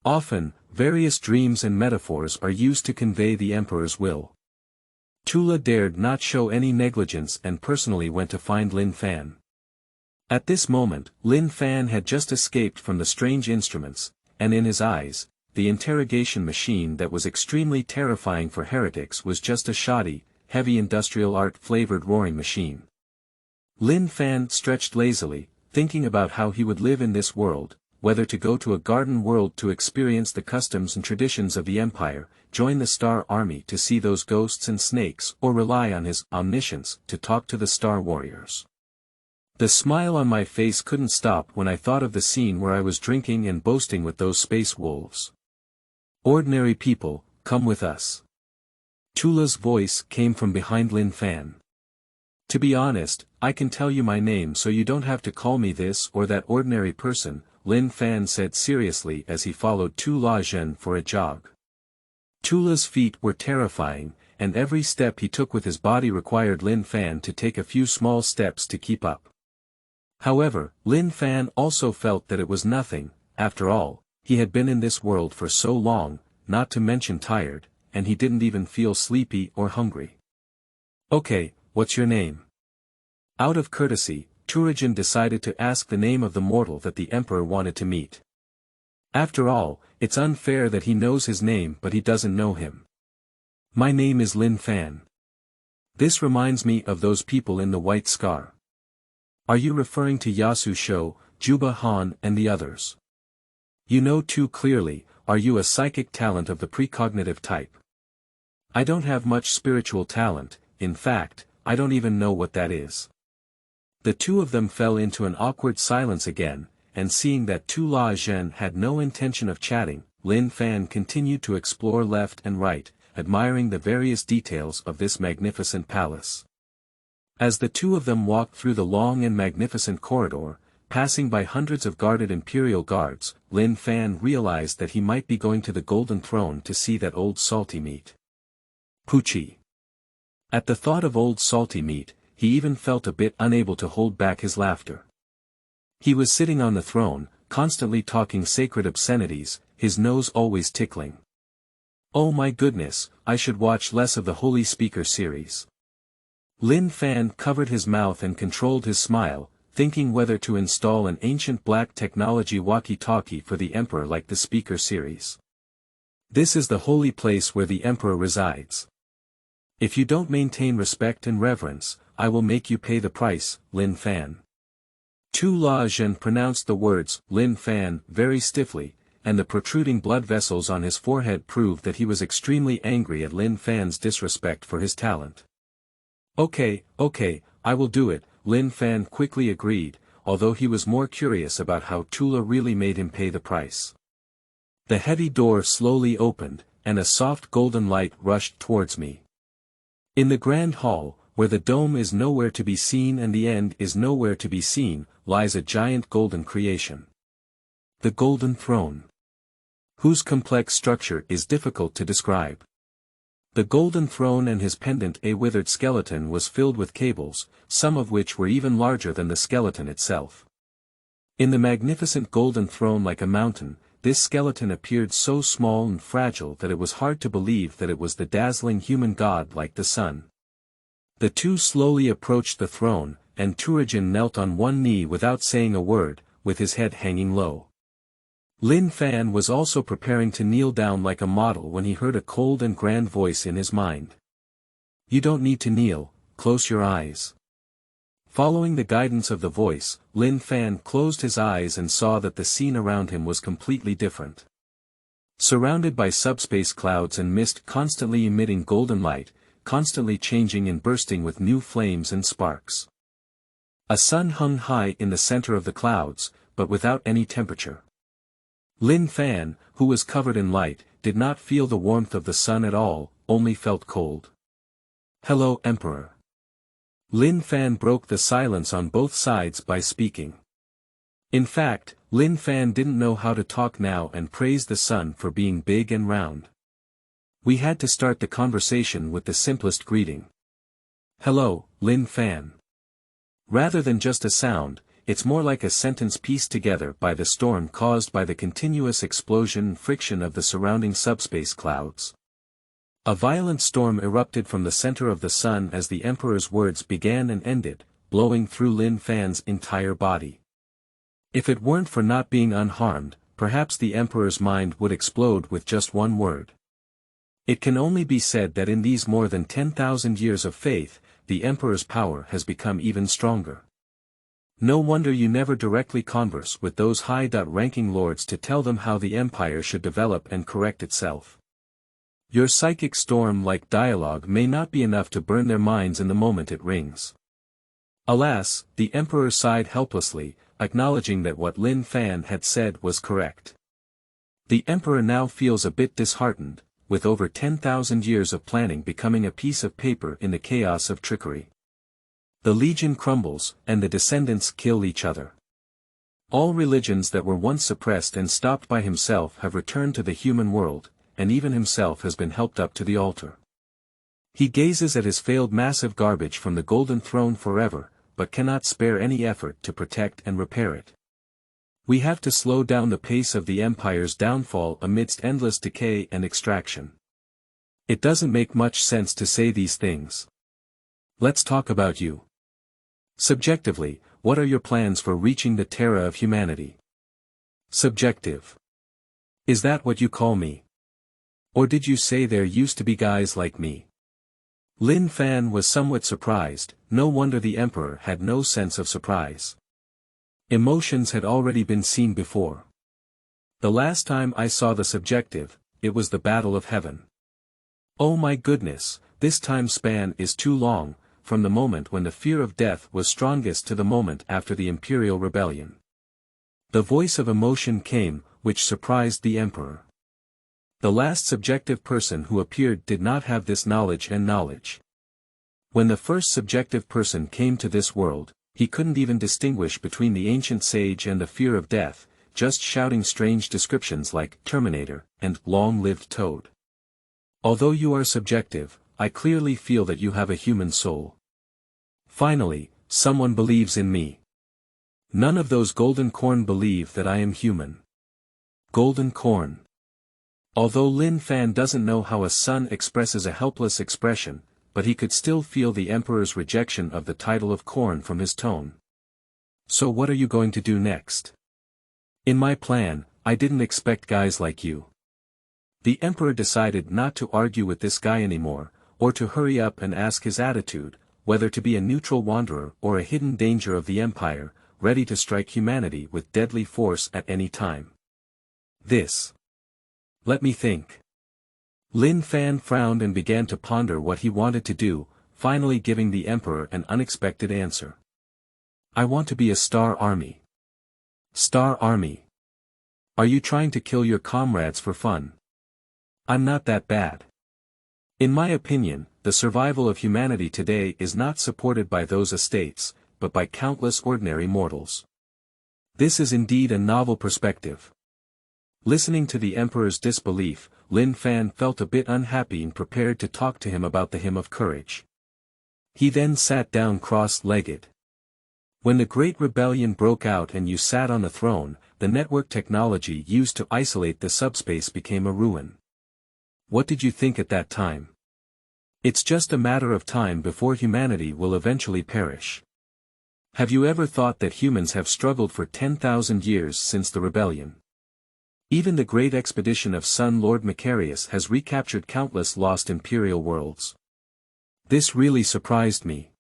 Often, various dreams and metaphors are used to convey the Emperor's will. Tula dared not show any negligence and personally went to find Lin Fan. At this moment, Lin Fan had just escaped from the strange instruments, and in his eyes, the interrogation machine that was extremely terrifying for heretics was just a shoddy, heavy industrial art-flavored roaring machine. Lin Fan stretched lazily, thinking about how he would live in this world, whether to go to a garden world to experience the customs and traditions of the Empire, join the Star Army to see those ghosts and snakes, or rely on his omniscience to talk to the Star Warriors. The smile on my face couldn't stop when I thought of the scene where I was drinking and boasting with those space wolves. Ordinary people, come with us. Tula's voice came from behind Lin Fan. To be honest, I can tell you my name so you don't have to call me this or that ordinary person, Lin Fan said seriously as he followed Turajin for a jog. Tula's feet were terrifying, and every step he took with his body required Lin Fan to take a few small steps to keep up. However, Lin Fan also felt that it was nothing. After all, he had been in this world for so long, not to mention tired, and he didn't even feel sleepy or hungry. Okay, what's your name? Out of courtesy, Turajin decided to ask the name of the mortal that the Emperor wanted to meet. After all, it's unfair that he knows his name but he doesn't know him. My name is Lin Fan. This reminds me of those people in the White Scar. Are you referring to Yasu Sho, Juba Han and the others? You know too clearly, are you a psychic talent of the precognitive type? I don't have much spiritual talent, in fact, I don't even know what that is. The two of them fell into an awkward silence again, and seeing that Turajin had no intention of chatting, Lin Fan continued to explore left and right, admiring the various details of this magnificent palace. As the two of them walked through the long and magnificent corridor, passing by hundreds of guarded imperial guards, Lin Fan realized that he might be going to the Golden Throne to see that old salty meat. Poochie. At the thought of old salty meat, he even felt a bit unable to hold back his laughter. He was sitting on the throne, constantly talking sacred obscenities, his nose always tickling. Oh my goodness, I should watch less of the Holy Speaker series. Lin Fan covered his mouth and controlled his smile, thinking whether to install an ancient black technology walkie-talkie for the Emperor like the Speaker series. This is the holy place where the Emperor resides. If you don't maintain respect and reverence, I will make you pay the price, Lin Fan. Turajin pronounced the words, Lin Fan, very stiffly, and the protruding blood vessels on his forehead proved that he was extremely angry at Lin Fan's disrespect for his talent. Okay, I will do it, Lin Fan quickly agreed, although he was more curious about how Tula really made him pay the price. The heavy door slowly opened, and a soft golden light rushed towards me. In the grand hall, where the dome is nowhere to be seen and the end is nowhere to be seen, lies a giant golden creation. The Golden Throne. Whose complex structure is difficult to describe. The Golden Throne and his pendant, a withered skeleton, was filled with cables, some of which were even larger than the skeleton itself. In the magnificent Golden Throne, like a mountain, this skeleton appeared so small and fragile that it was hard to believe that it was the dazzling human god like the sun. The two slowly approached the throne, and Turajin knelt on one knee without saying a word, with his head hanging low. Lin Fan was also preparing to kneel down like a model when he heard a cold and grand voice in his mind. You don't need to kneel, close your eyes. Following the guidance of the voice, Lin Fan closed his eyes and saw that the scene around him was completely different. Surrounded by subspace clouds and mist constantly emitting golden light, constantly changing and bursting with new flames and sparks. A sun hung high in the center of the clouds, but without any temperature. Lin Fan, who was covered in light, did not feel the warmth of the sun at all, only felt cold. Hello, Emperor. Lin Fan broke the silence on both sides by speaking. In fact, Lin Fan didn't know how to talk now and praised the sun for being big and round. We had to start the conversation with the simplest greeting. Hello, Lin Fan. Rather than just a sound, it's more like a sentence pieced together by the storm caused by the continuous explosion and friction of the surrounding subspace clouds. A violent storm erupted from the center of the sun as the Emperor's words began and ended, blowing through Lin Fan's entire body. If it weren't for not being unharmed, perhaps the Emperor's mind would explode with just one word. It can only be said that in these more than 10,000 years of faith, the Emperor's power has become even stronger. No wonder you never directly converse with those high-ranking lords to tell them how the empire should develop and correct itself. Your psychic storm-like dialogue may not be enough to burn their minds in the moment it rings. Alas, the Emperor sighed helplessly, acknowledging that what Lin Fan had said was correct. The Emperor now feels a bit disheartened, with over 10,000 years of planning becoming a piece of paper in the chaos of trickery. The Legion crumbles, and the descendants kill each other. All religions that were once suppressed and stopped by himself have returned to the human world, and even himself has been helped up to the altar. He gazes at his failed massive garbage from the Golden Throne forever, but cannot spare any effort to protect and repair it. We have to slow down the pace of the Empire's downfall amidst endless decay and extraction. It doesn't make much sense to say these things. Let's talk about you. Subjectively, what are your plans for reaching the Terra of humanity? Subjective. Is that what you call me? Or did you say there used to be guys like me? Lin Fan was somewhat surprised. No wonder the emperor had no sense of surprise. Emotions had already been seen before. The last time I saw the subjective, it was the Battle of Heaven. Oh my goodness, this time span is too long, from the moment when the fear of death was strongest to the moment after the Imperial Rebellion. The voice of emotion came, which surprised the emperor. The last subjective person who appeared did not have this knowledge. When the first subjective person came to this world, he couldn't even distinguish between the ancient sage and the fear of death, just shouting strange descriptions like Terminator and long-lived Toad. Although you are subjective, I clearly feel that you have a human soul. Finally, someone believes in me. None of those golden corn believe that I am human. Golden corn. Although Lin Fan doesn't know how a son expresses a helpless expression, but he could still feel the emperor's rejection of the title of corn from his tone. So what are you going to do next? In my plan, I didn't expect guys like you. The emperor decided not to argue with this guy anymore, or to hurry up and ask his attitude, whether to be a neutral wanderer or a hidden danger of the empire, ready to strike humanity with deadly force at any time. Let me think. Lin Fan frowned and began to ponder what he wanted to do, finally giving the emperor an unexpected answer. I want to be a star army. Star army. Are you trying to kill your comrades for fun? I'm not that bad. In my opinion, the survival of humanity today is not supported by those estates, but by countless ordinary mortals. This is indeed a novel perspective. Listening to the emperor's disbelief, Lin Fan felt a bit unhappy and prepared to talk to him about the hymn of courage. He then sat down cross-legged. When the Great Rebellion broke out and you sat on the throne, the network technology used to isolate the subspace became a ruin. What did you think at that time? It's just a matter of time before humanity will eventually perish. Have you ever thought that humans have struggled for 10,000 years since the rebellion? Even the great expedition of Sun Lord Macarius has recaptured countless lost imperial worlds. This really surprised me.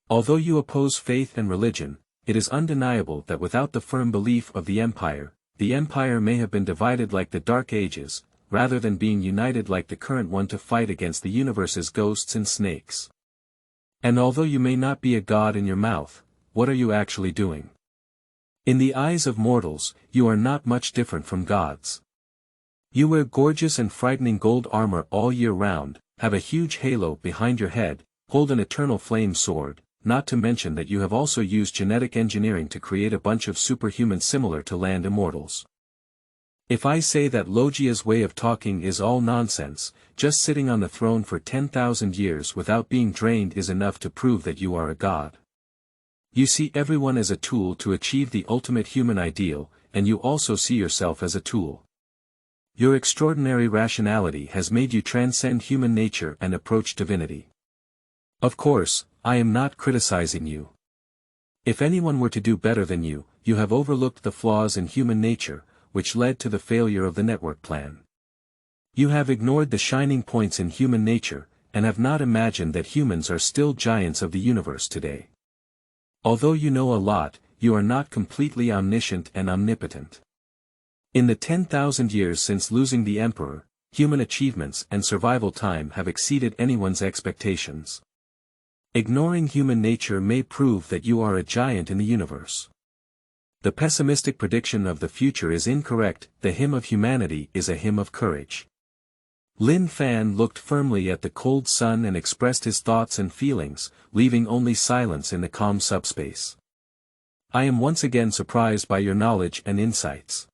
Although you oppose faith and religion, it is undeniable that without the firm belief of the empire may have been divided like the Dark Ages, rather than being united like the current one to fight against the universe's ghosts and snakes. And although you may not be a god in your mouth, what are you actually doing? In the eyes of mortals, you are not much different from gods. You wear gorgeous and frightening gold armor all year round, have a huge halo behind your head, hold an eternal flame sword, not to mention that you have also used genetic engineering to create a bunch of superhumans similar to land immortals. If I say that Logia's way of talking is all nonsense, just sitting on the throne for 10,000 years without being drained is enough to prove that you are a god. You see everyone as a tool to achieve the ultimate human ideal, and you also see yourself as a tool. Your extraordinary rationality has made you transcend human nature and approach divinity. Of course, I am not criticizing you. If anyone were to do better than you, you have overlooked the flaws in human nature, which led to the failure of the network plan. You have ignored the shining points in human nature, and have not imagined that humans are still giants of the universe today. Although you know a lot, you are not completely omniscient and omnipotent. In the 10,000 years since losing the Emperor, human achievements and survival time have exceeded anyone's expectations. Ignoring human nature may prove that you are a giant in the universe. The pessimistic prediction of the future is incorrect. The hymn of humanity is a hymn of courage. Lin Fan looked firmly at the cold sun and expressed his thoughts and feelings, leaving only silence in the calm subspace. I am once again surprised by your knowledge and insights.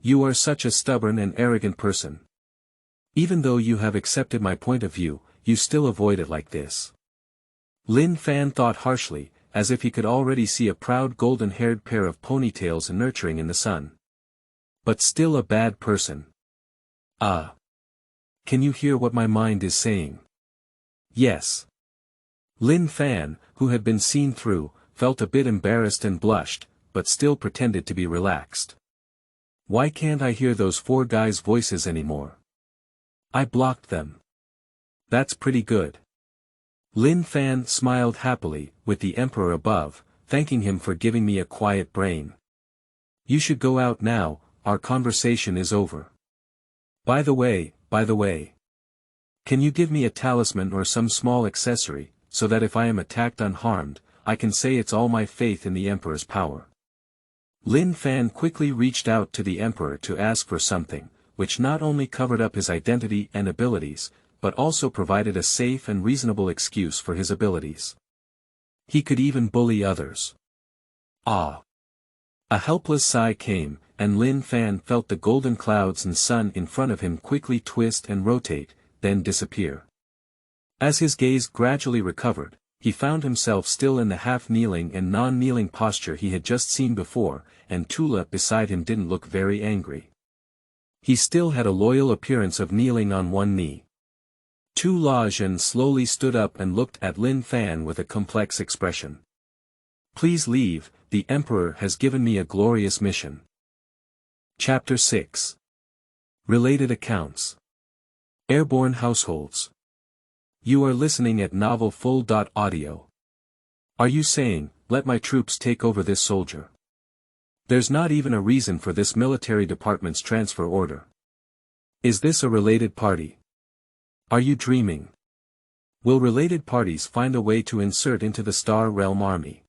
You are such a stubborn and arrogant person. Even though you have accepted my point of view, you still avoid it like this. Lin Fan thought harshly, as if he could already see a proud golden-haired pair of ponytails nurturing in the sun. But still a bad person. Ah. Can you hear what my mind is saying? Yes. Lin Fan, who had been seen through, felt a bit embarrassed and blushed, but still pretended to be relaxed. Why can't I hear those four guys' voices anymore? I blocked them. That's pretty good. Lin Fan smiled happily, with the Emperor above, thanking him for giving me a quiet brain. You should go out now, our conversation is over. By the way, can you give me a talisman or some small accessory, so that if I am attacked unharmed, I can say it's all my faith in the Emperor's power? Lin Fan quickly reached out to the Emperor to ask for something, which not only covered up his identity and abilities, but also provided a safe and reasonable excuse for his abilities. He could even bully others. Ah! A helpless sigh came, and Lin Fan felt the golden clouds and sun in front of him quickly twist and rotate, then disappear. As his gaze gradually recovered, he found himself still in the half-kneeling and non-kneeling posture he had just seen before, and Tula beside him didn't look very angry. He still had a loyal appearance of kneeling on one knee. Turajin slowly stood up and looked at Lin Fan with a complex expression. Please leave, the Emperor has given me a glorious mission. Chapter 6. Related Accounts. Airborne Households. You are listening at novelfull.audio. Are you saying, let my troops take over this soldier? There's not even a reason for this military department's transfer order. Is this a related party? Are you dreaming? Will related parties find a way to insert into the Star Realm army?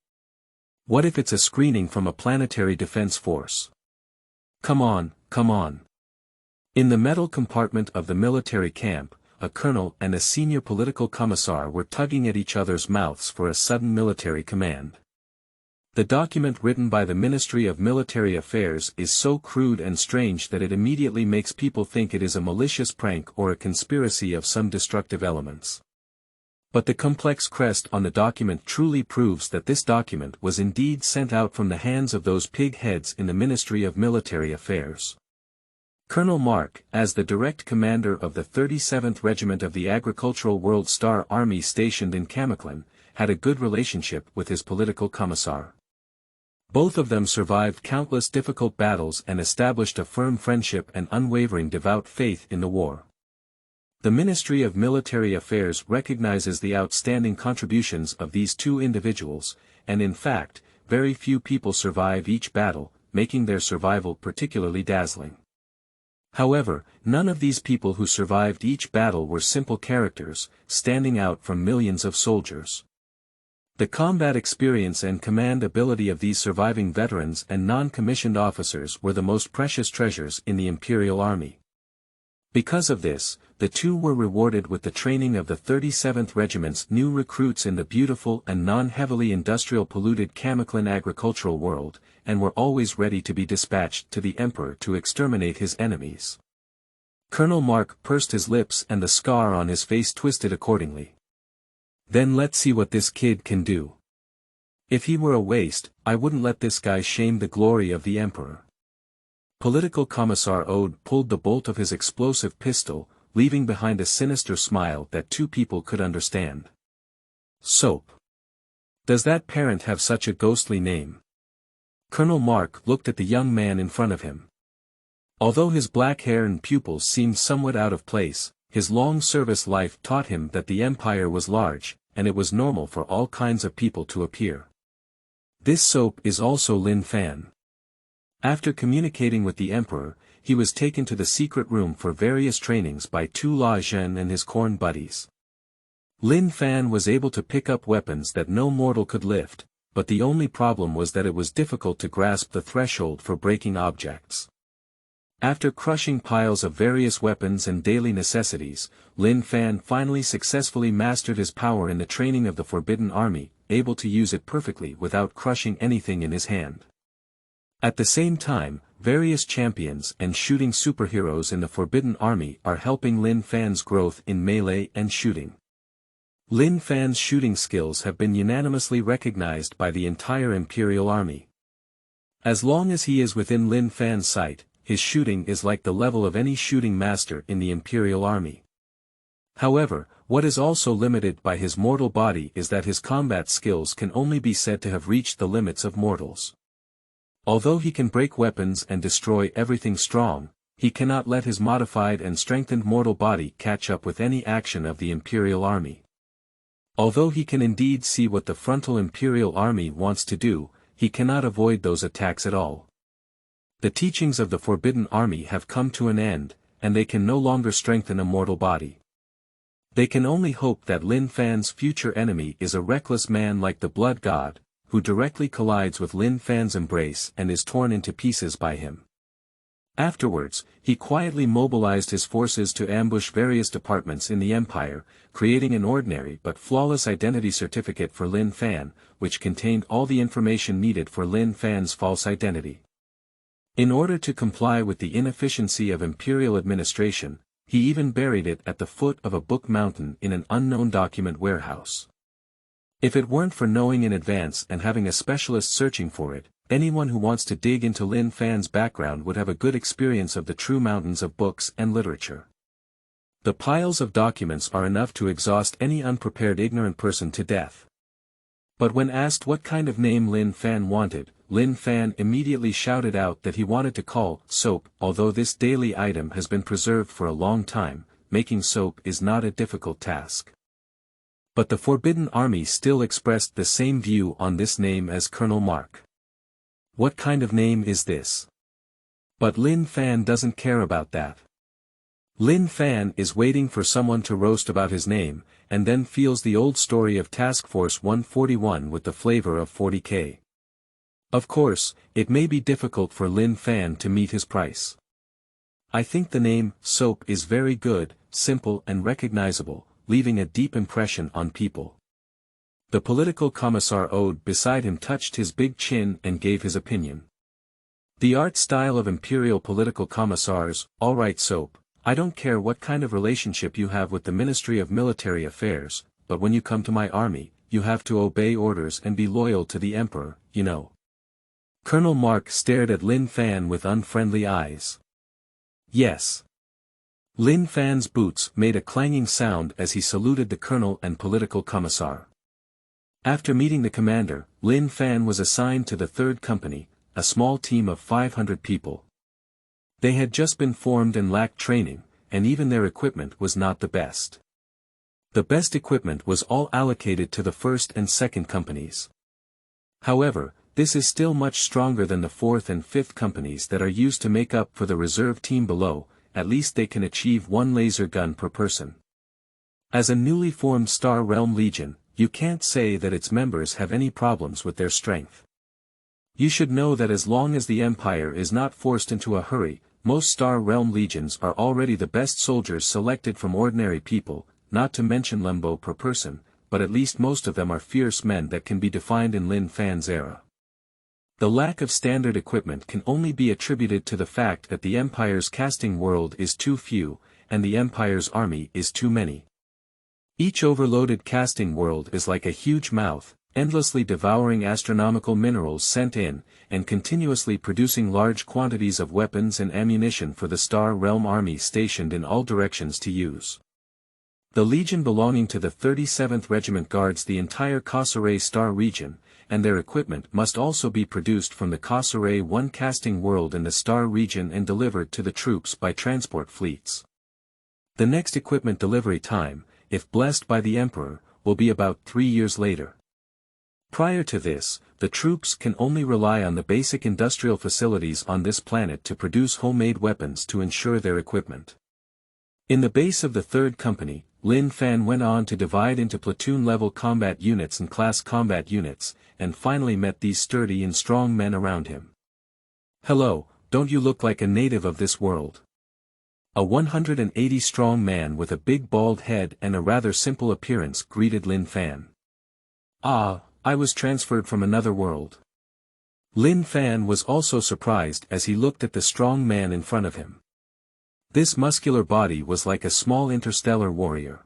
What if it's a screening from a planetary defense force? Come on, come on. In the metal compartment of the military camp, a colonel and a senior political commissar were tugging at each other's mouths for a sudden military command. The document written by the Ministry of Military Affairs is so crude and strange that it immediately makes people think it is a malicious prank or a conspiracy of some destructive elements. But the complex crest on the document truly proves that this document was indeed sent out from the hands of those pig heads in the Ministry of Military Affairs. Colonel Mark, as the direct commander of the 37th Regiment of the Agricultural World Star Army stationed in Kamiklan, had a good relationship with his political commissar. Both of them survived countless difficult battles and established a firm friendship and unwavering devout faith in the war. The Ministry of Military Affairs recognizes the outstanding contributions of these two individuals, and in fact, very few people survive each battle, making their survival particularly dazzling. However, none of these people who survived each battle were simple characters, standing out from millions of soldiers. The combat experience and command ability of these surviving veterans and non-commissioned officers were the most precious treasures in the Imperial Army. Because of this, the two were rewarded with the training of the 37th Regiment's new recruits in the beautiful and non-heavily industrial polluted Kamiklan agricultural world, and were always ready to be dispatched to the Emperor to exterminate his enemies. Colonel Mark pursed his lips and the scar on his face twisted accordingly. Then let's see what this kid can do. If he were a waste, I wouldn't let this guy shame the glory of the Emperor. Political Commissar Ode pulled the bolt of his explosive pistol, leaving behind a sinister smile that two people could understand. Soap. Does that parent have such a ghostly name? Colonel Mark looked at the young man in front of him. Although his black hair and pupils seemed somewhat out of place, his long service life taught him that the empire was large, and it was normal for all kinds of people to appear. This soap is also Lin Fan. After communicating with the Emperor, he was taken to the secret room for various trainings by Turajin and his corn buddies. Lin Fan was able to pick up weapons that no mortal could lift, but the only problem was that it was difficult to grasp the threshold for breaking objects. After crushing piles of various weapons and daily necessities, Lin Fan finally successfully mastered his power in the training of the Forbidden Army, able to use it perfectly without crushing anything in his hand. At the same time, various champions and shooting superheroes in the Forbidden Army are helping Lin Fan's growth in melee and shooting. Lin Fan's shooting skills have been unanimously recognized by the entire Imperial Army. As long as he is within Lin Fan's sight, his shooting is like the level of any shooting master in the Imperial Army. However, what is also limited by his mortal body is that his combat skills can only be said to have reached the limits of mortals. Although he can break weapons and destroy everything strong, he cannot let his modified and strengthened mortal body catch up with any action of the Imperial Army. Although he can indeed see what the frontal Imperial army wants to do, he cannot avoid those attacks at all. The teachings of the Forbidden Army have come to an end, and they can no longer strengthen a mortal body. They can only hope that Lin Fan's future enemy is a reckless man like the Blood God, who directly collides with Lin Fan's embrace and is torn into pieces by him. Afterwards, he quietly mobilized his forces to ambush various departments in the Empire, creating an ordinary but flawless identity certificate for Lin Fan, which contained all the information needed for Lin Fan's false identity. In order to comply with the inefficiency of Imperial administration, he even buried it at the foot of a book mountain in an unknown document warehouse. If it weren't for knowing in advance and having a specialist searching for it, anyone who wants to dig into Lin Fan's background would have a good experience of the true mountains of books and literature. The piles of documents are enough to exhaust any unprepared ignorant person to death. But when asked what kind of name Lin Fan wanted, Lin Fan immediately shouted out that he wanted to call soap. Although this daily item has been preserved for a long time, making soap is not a difficult task. But the Forbidden Army still expressed the same view on this name as Colonel Mark. What kind of name is this? But Lin Fan doesn't care about that. Lin Fan is waiting for someone to roast about his name, and then feels the old story of Task Force 141 with the flavor of 40K. Of course, it may be difficult for Lin Fan to meet his price. I think the name, Soap, is very good, simple and recognizable, leaving a deep impression on people. The political commissar Ode beside him touched his big chin and gave his opinion. The art style of Imperial political commissars: alright Soap, I don't care what kind of relationship you have with the Ministry of Military Affairs, but when you come to my army, you have to obey orders and be loyal to the Emperor, you know. Colonel Mark stared at Lin Fan with unfriendly eyes. Yes. Lin Fan's boots made a clanging sound as he saluted the colonel and political commissar. After meeting the commander, Lin Fan was assigned to the 3rd Company, a small team of 500 people. They had just been formed and lacked training, and even their equipment was not the best. The best equipment was all allocated to the 1st and 2nd Companies. However, this is still much stronger than the 4th and 5th Companies that are used to make up for the reserve team below. At least they can achieve 1 laser gun per person. As a newly formed Star Realm Legion, you can't say that its members have any problems with their strength. You should know that as long as the Empire is not forced into a hurry, most Star Realm Legions are already the best soldiers selected from ordinary people, not to mention Lembo per person, but at least most of them are fierce men that can be defined in Lin Fan's era. The lack of standard equipment can only be attributed to the fact that the Empire's casting world is too few, and the Empire's army is too many. Each overloaded casting world is like a huge mouth, endlessly devouring astronomical minerals sent in, and continuously producing large quantities of weapons and ammunition for the Star Realm army stationed in all directions to use. The legion belonging to the 37th Regiment guards the entire Casseret Star region, and their equipment must also be produced from the Casseret 1 casting world in the Star region and delivered to the troops by transport fleets. The next equipment delivery time, if blessed by the Emperor, will be about 3 years later. Prior to this, the troops can only rely on the basic industrial facilities on this planet to produce homemade weapons to ensure their equipment. In the base of the 3rd Company, Lin Fan went on to divide into platoon-level combat units and class combat units, and finally met these sturdy and strong men around him. "Hello, don't you look like a native of this world?" A 180-strong man with a big bald head and a rather simple appearance greeted Lin Fan. "Ah, I was transferred from another world." Lin Fan was also surprised as he looked at the strong man in front of him. This muscular body was like a small interstellar warrior.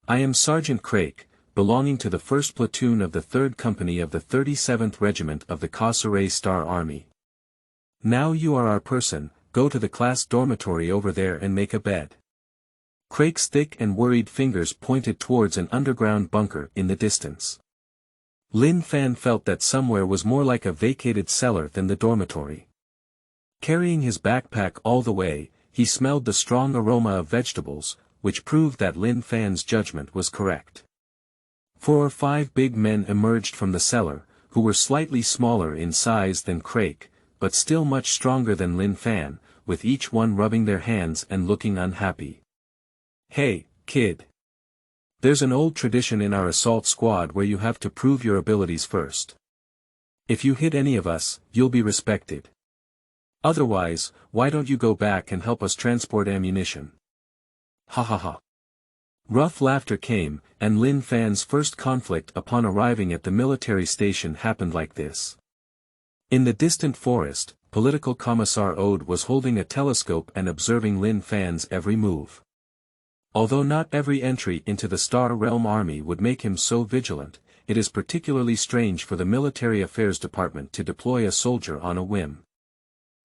"I am Sergeant Crake, belonging to the 1st Platoon of the 3rd Company of the 37th Regiment of the Casseret Star Army. Now you are our person, go to the class dormitory over there and make a bed." Crake's thick and worried fingers pointed towards an underground bunker in the distance. Lin Fan felt that somewhere was more like a vacated cellar than the dormitory. Carrying his backpack all the way, he smelled the strong aroma of vegetables, which proved that Lin Fan's judgment was correct. 4 or 5 big men emerged from the cellar, who were slightly smaller in size than Craig, but still much stronger than Lin Fan, with each one rubbing their hands and looking unhappy. "Hey, kid. There's an old tradition in our assault squad where you have to prove your abilities first. If you hit any of us, you'll be respected. Otherwise, why don't you go back and help us transport ammunition?" Ha ha ha. Rough laughter came, and Lin Fan's first conflict upon arriving at the military station happened like this. In the distant forest, Political Commissar Ode was holding a telescope and observing Lin Fan's every move. Although not every entry into the Star Realm army would make him so vigilant, it is particularly strange for the Military Affairs Department to deploy a soldier on a whim.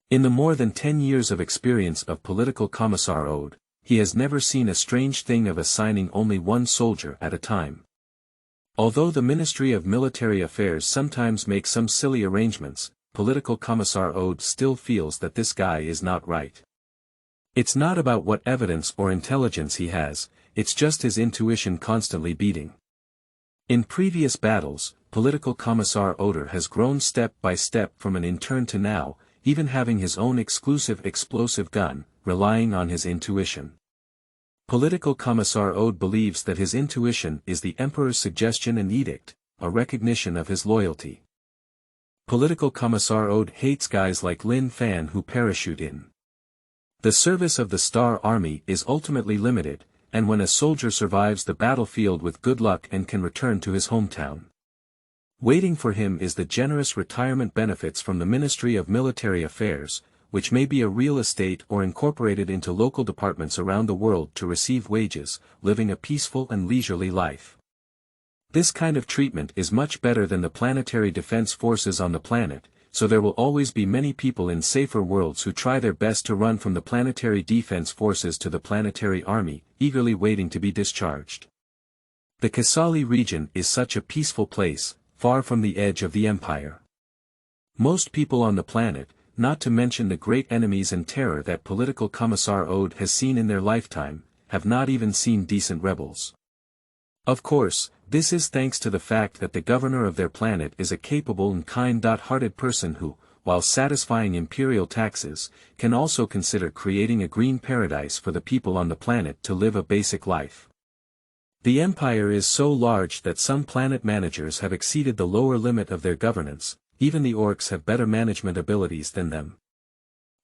In the more than 10 years of experience of Political Commissar Ode, he has never seen a strange thing of assigning only one soldier at a time. Although the Ministry of Military Affairs sometimes makes some silly arrangements, Political Commissar Ode still feels that this guy is not right. It's not about what evidence or intelligence he has, it's just his intuition constantly beating. In previous battles, Political Commissar Ode has grown step by step from an intern to now, even having his own exclusive explosive gun, relying on his intuition. Political Commissar Ode believes that his intuition is the Emperor's suggestion and edict, a recognition of his loyalty. Political Commissar Ode hates guys like Lin Fan who parachute in. The service of the Star Army is ultimately limited, and when a soldier survives the battlefield with good luck and can return to his hometown. Waiting for him is the generous retirement benefits from the Ministry of Military Affairs, which may be a real estate or incorporated into local departments around the world to receive wages, living a peaceful and leisurely life. This kind of treatment is much better than the planetary defense forces on the planet, so there will always be many people in safer worlds who try their best to run from the planetary defense forces to the planetary army, eagerly waiting to be discharged. The Kasali region is such a peaceful place, far from the edge of the Empire. Most people on the planet, not to mention the great enemies and terror that Political Commissar Ode has seen in their lifetime, have not even seen decent rebels. Of course, this is thanks to the fact that the governor of their planet is a capable and kind-hearted person who, while satisfying imperial taxes, can also consider creating a green paradise for the people on the planet to live a basic life. The empire is so large that some planet managers have exceeded the lower limit of their governance, even the orcs have better management abilities than them.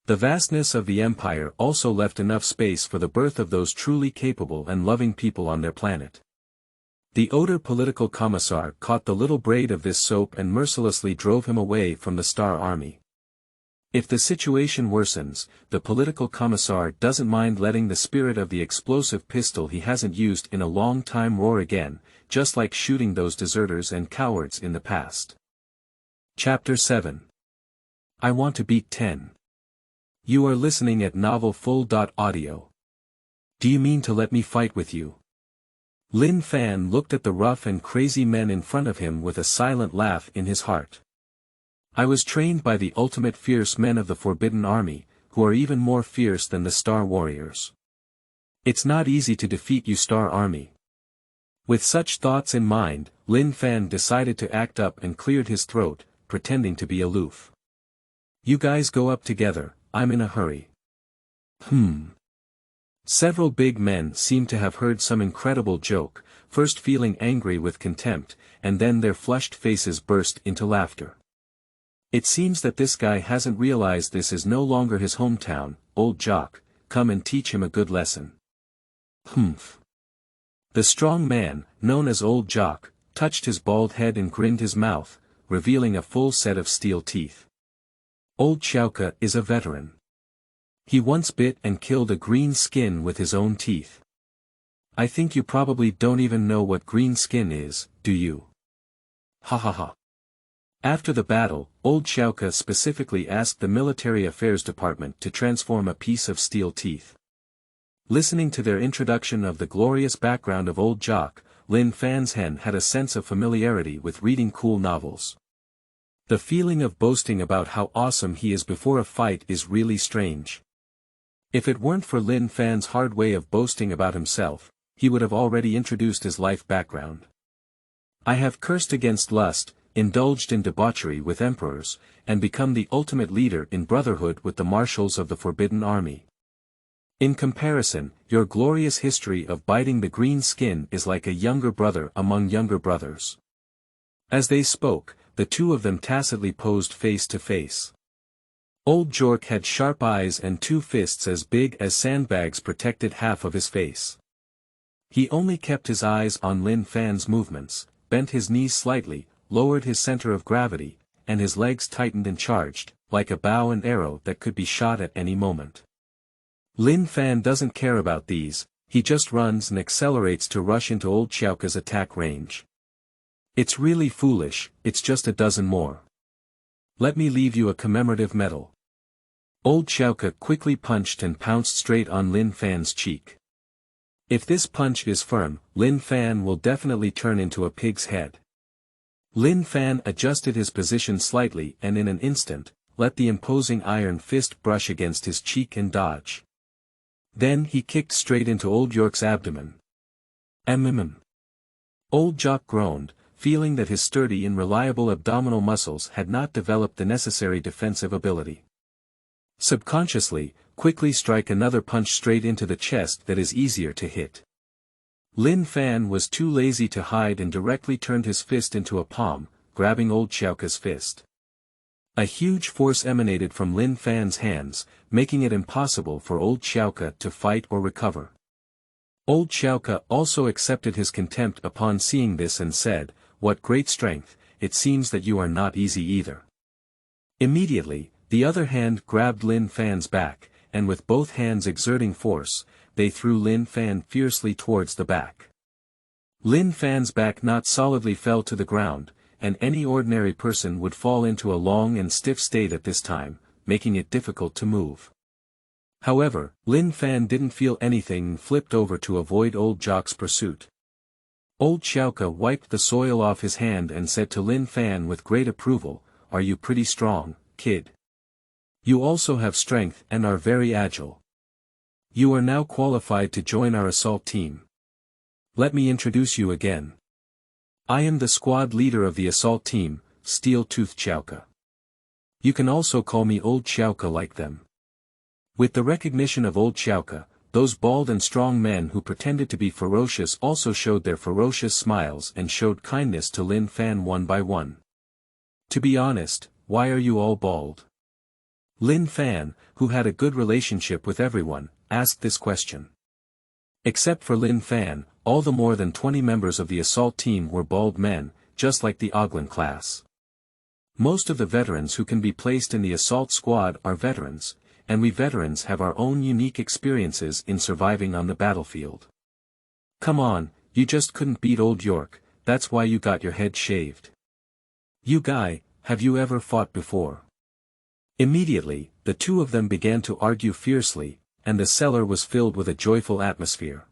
The vastness of the empire also left enough space for the birth of those truly capable and loving people on their planet. The Oder Political Commissar caught the little braid of this soap and mercilessly drove him away from the Star Army. If the situation worsens, the Political Commissar doesn't mind letting the spirit of the explosive pistol he hasn't used in a long time roar again, just like shooting those deserters and cowards in the past. Chapter 7. I Want to Beat 10. You are listening at novelfull.audio. Do you mean to let me fight with you? Lin Fan looked at the rough and crazy men in front of him with a silent laugh in his heart. I was trained by the ultimate fierce men of the Forbidden Army, who are even more fierce than the Star Warriors. It's not easy to defeat you, Star Army. With such thoughts in mind, Lin Fan decided to act up and cleared his throat, pretending to be aloof. You guys go up together, I'm in a hurry. Several big men seemed to have heard some incredible joke, first feeling angry with contempt, and then their flushed faces burst into laughter. It seems that this guy hasn't realized this is no longer his hometown. Old Jock, come and teach him a good lesson. The strong man, known as Old Jock, touched his bald head and grinned his mouth, revealing a full set of steel teeth. Old Chowka is a veteran. He once bit and killed a green skin with his own teeth. I think you probably don't even know what green skin is, do you? Ha ha ha. After the battle, Old Chowka specifically asked the Military Affairs Department to transform a piece of steel teeth. Listening to their introduction of the glorious background of Old Jock, Lin Fan's hen had a sense of familiarity with reading cool novels. The feeling of boasting about how awesome he is before a fight is really strange. If it weren't for Lin Fan's hard way of boasting about himself, he would have already introduced his life background. I have cursed against lust, indulged in debauchery with emperors, and become the ultimate leader in brotherhood with the marshals of the Forbidden Army. In comparison, your glorious history of biting the green skin is like a younger brother among younger brothers." As they spoke, the two of them tacitly posed face to face. Old Jork had sharp eyes and two fists as big as sandbags protected half of his face. He only kept his eyes on Lin Fan's movements, bent his knees slightly, lowered his center of gravity, and his legs tightened and charged, like a bow and arrow that could be shot at any moment. Lin Fan doesn't care about these, he just runs and accelerates to rush into old Xiaoka's attack range. "It's really foolish, it's just a dozen more. Let me leave you a commemorative medal." Old Xiaoka quickly punched and pounced straight on Lin Fan's cheek. If this punch is firm, Lin Fan will definitely turn into a pig's head. Lin Fan adjusted his position slightly and in an instant, let the imposing iron fist brush against his cheek and dodge. Then he kicked straight into Old York's abdomen. Old Jock groaned, feeling that his sturdy and reliable abdominal muscles had not developed the necessary defensive ability. Subconsciously, quickly strike another punch straight into the chest that is easier to hit. Lin Fan was too lazy to hide and directly turned his fist into a palm, grabbing Old Xiaoka's fist. A huge force emanated from Lin Fan's hands, making it impossible for Old Xiaoka to fight or recover. Old Xiaoka also accepted his contempt upon seeing this and said, "What great strength, it seems that you are not easy either." Immediately, the other hand grabbed Lin Fan's back, and with both hands exerting force, they threw Lin Fan fiercely towards the back. Lin Fan's back not solidly fell to the ground, and any ordinary person would fall into a long and stiff state at this time, making it difficult to move. However, Lin Fan didn't feel anything and flipped over to avoid Old Jock's pursuit. Old Xiaoka wiped the soil off his hand and said to Lin Fan with great approval, "Are you pretty strong, kid? You also have strength and are very agile. You are now qualified to join our assault team. Let me introduce you again. I am the squad leader of the assault team, Steel-Toothed Xiaoka. You can also call me Old Xiaoka like them." With the recognition of Old Xiaoka, those bald and strong men who pretended to be ferocious also showed their ferocious smiles and showed kindness to Lin Fan one by one. "To be honest, why are you all bald?" Lin Fan, who had a good relationship with everyone, asked this question. Except for Lin Fan, all the more than 20 members of the assault team were bald men, just like the Oglan class. Most of the veterans who can be placed in the assault squad are veterans, and we veterans have our own unique experiences in surviving on the battlefield. Come on, you just couldn't beat Old York, that's why you got your head shaved. You guy, have you ever fought before? Immediately, the two of them began to argue fiercely, and the cellar was filled with a joyful atmosphere.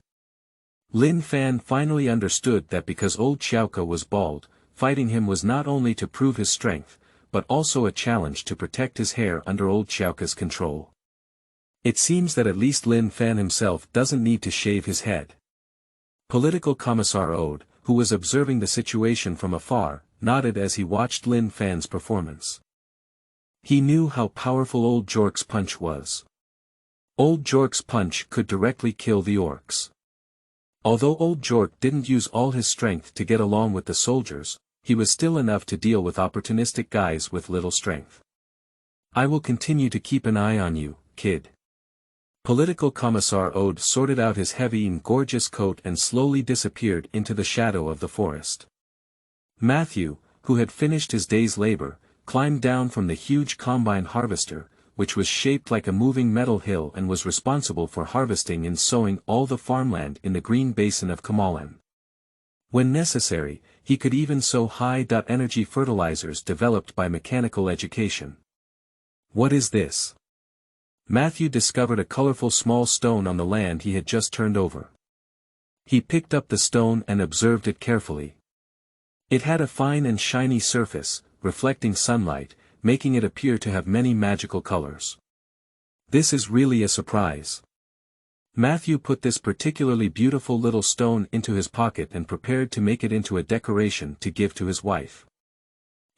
Lin Fan finally understood that because Old Xiaoka was bald, fighting him was not only to prove his strength, but also a challenge to protect his hair under Old Xiaoka's control. It seems that at least Lin Fan himself doesn't need to shave his head. Political Commissar Ode, who was observing the situation from afar, nodded as he watched Lin Fan's performance. He knew how powerful Old Jork's punch was. Old Jork's punch could directly kill the orcs. Although Old Jork didn't use all his strength to get along with the soldiers, he was still enough to deal with opportunistic guys with little strength. I will continue to keep an eye on you, kid. Political Commissar Ode sorted out his heavy and gorgeous coat and slowly disappeared into the shadow of the forest. Matthew, who had finished his day's labor, climbed down from the huge combine harvester, which was shaped like a moving metal hill and was responsible for harvesting and sowing all the farmland in the green basin of Kamalan. When necessary, he could even sow high-energy fertilizers developed by mechanical education. What is this? Matthew discovered a colorful small stone on the land he had just turned over. He picked up the stone and observed it carefully. It had a fine and shiny surface, reflecting sunlight, making it appear to have many magical colors. This is really a surprise. Matthew put this particularly beautiful little stone into his pocket and prepared to make it into a decoration to give to his wife.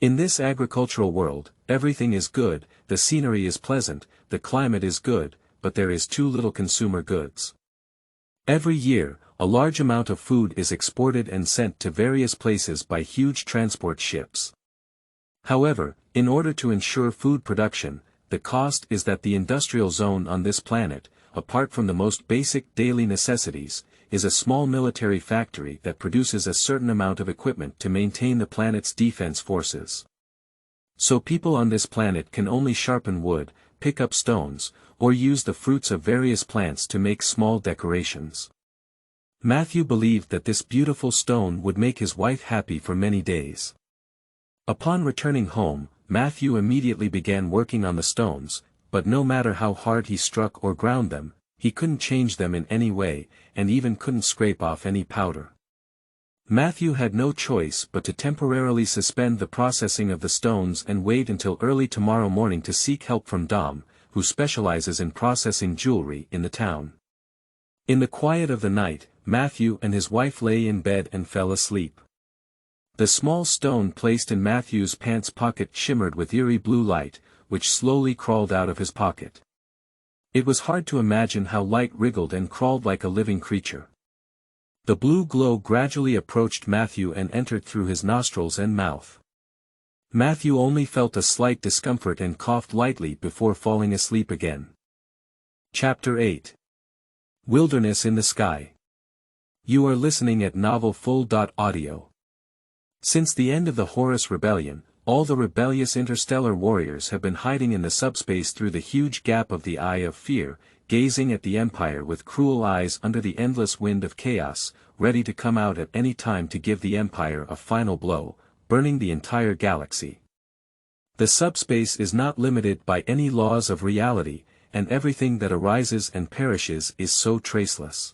In this agricultural world, everything is good, the scenery is pleasant, the climate is good, but there is too little consumer goods. Every year, a large amount of food is exported and sent to various places by huge transport ships. However, in order to ensure food production, the cost is that the industrial zone on this planet, apart from the most basic daily necessities, is a small military factory that produces a certain amount of equipment to maintain the planet's defense forces. So people on this planet can only sharpen wood, pick up stones, or use the fruits of various plants to make small decorations. Matthew believed that this beautiful stone would make his wife happy for many days. Upon returning home, Matthew immediately began working on the stones, but no matter how hard he struck or ground them, he couldn't change them in any way, and even couldn't scrape off any powder. Matthew had no choice but to temporarily suspend the processing of the stones and wait until early tomorrow morning to seek help from Dom, who specializes in processing jewelry in the town. In the quiet of the night, Matthew and his wife lay in bed and fell asleep. The small stone placed in Matthew's pants pocket shimmered with eerie blue light, which slowly crawled out of his pocket. It was hard to imagine how light wriggled and crawled like a living creature. The blue glow gradually approached Matthew and entered through his nostrils and mouth. Matthew only felt a slight discomfort and coughed lightly before falling asleep again. Chapter 8. Wilderness in the Sky. You are listening at novelful.audio. Since the end of the Horus Rebellion, all the rebellious interstellar warriors have been hiding in the subspace through the huge gap of the Eye of Fear, gazing at the Empire with cruel eyes under the endless wind of chaos, ready to come out at any time to give the Empire a final blow, burning the entire galaxy. The subspace is not limited by any laws of reality, and everything that arises and perishes is so traceless.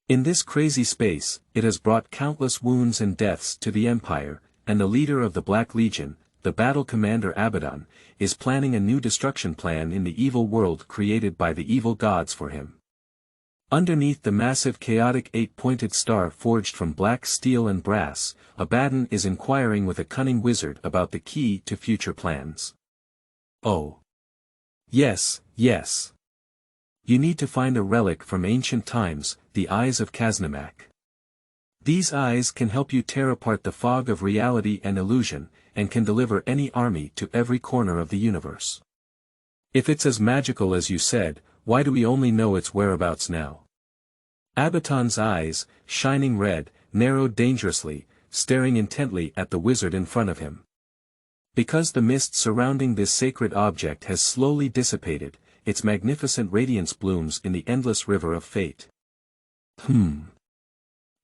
In this crazy space, it has brought countless wounds and deaths to the Empire, and the leader of the Black Legion, the battle commander Abaddon, is planning a new destruction plan in the evil world created by the evil gods for him. Underneath the massive chaotic eight-pointed star forged from black steel and brass, Abaddon is inquiring with a cunning wizard about the key to future plans. Oh. Yes, yes. You need to find a relic from ancient times, the Eyes of Kasnamak. These eyes can help you tear apart the fog of reality and illusion, and can deliver any army to every corner of the universe. If it's as magical as you said, why do we only know its whereabouts now? Abaddon's eyes, shining red, narrowed dangerously, staring intently at the wizard in front of him. Because the mist surrounding this sacred object has slowly dissipated, its magnificent radiance blooms in the endless river of fate.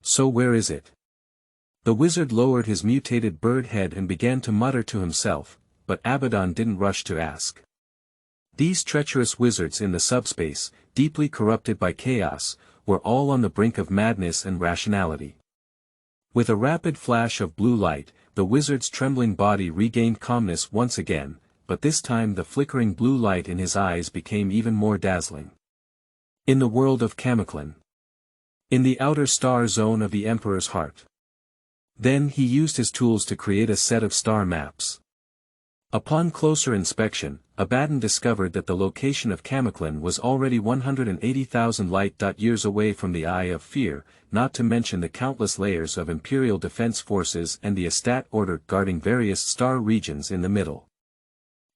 So where is it? The wizard lowered his mutated bird head and began to mutter to himself, but Abaddon didn't rush to ask. These treacherous wizards in the subspace, deeply corrupted by chaos, were all on the brink of madness and rationality. With a rapid flash of blue light, the wizard's trembling body regained calmness once again, but this time the flickering blue light in his eyes became even more dazzling. In the world of Kamaclan. In the outer star zone of the Emperor's heart. Then he used his tools to create a set of star maps. Upon closer inspection, Abaddon discovered that the location of Kamaclan was already 180,000 light-years away from the Eye of Fear, not to mention the countless layers of Imperial Defense Forces and the Estat Order guarding various star regions in the middle.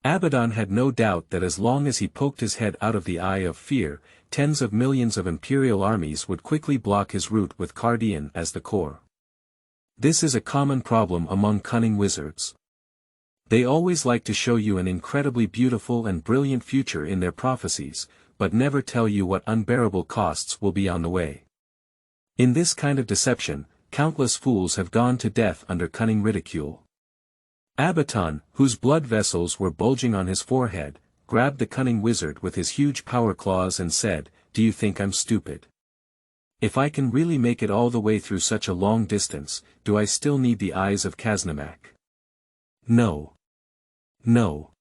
Abaddon had no doubt that as long as he poked his head out of the Eye of Fear, tens of millions of Imperial armies would quickly block his route with Cardian as the core. This is a common problem among cunning wizards. They always like to show you an incredibly beautiful and brilliant future in their prophecies, but never tell you what unbearable costs will be on the way. In this kind of deception, countless fools have gone to death under cunning ridicule. Abaddon, whose blood vessels were bulging on his forehead, grabbed the cunning wizard with his huge power claws and said, "Do you think I'm stupid? If I can really make it all the way through such a long distance, do I still need the Eyes of Kasnamak? No. No.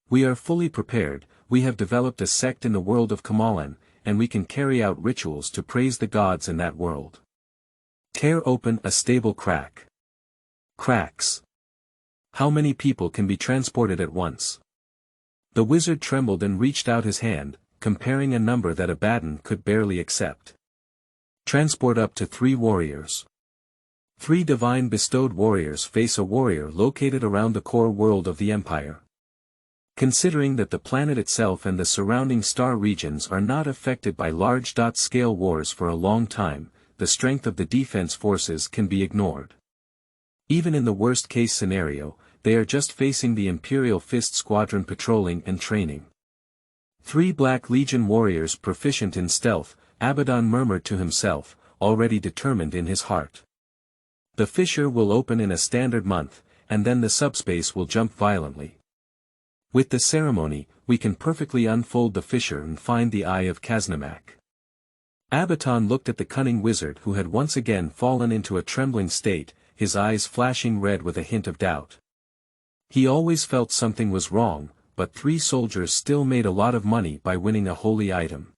We are fully prepared. We have developed a sect in the world of Kamaclan, and we can carry out rituals to praise the gods in that world. Tear open a stable crack. Cracks. How many people can be transported at once? The wizard trembled and reached out his hand, comparing a number that Abaddon could barely accept. Transport up to 3 warriors. 3 divine bestowed warriors face a warrior located around the core world of the Empire. Considering that the planet itself and the surrounding star regions are not affected by large-scale wars for a long time, the strength of the defense forces can be ignored. Even in the worst-case scenario, they are just facing the Imperial Fist Squadron patrolling and training. 3 Black Legion warriors proficient in stealth, Abaddon murmured to himself, already determined in his heart. The fissure will open in a standard month, and then the subspace will jump violently. With the ceremony, we can perfectly unfold the fissure and find the Eye of Kaznamak. Abaddon looked at the cunning wizard who had once again fallen into a trembling state, his eyes flashing red with a hint of doubt. He always felt something was wrong, but 3 soldiers still made a lot of money by winning a holy item.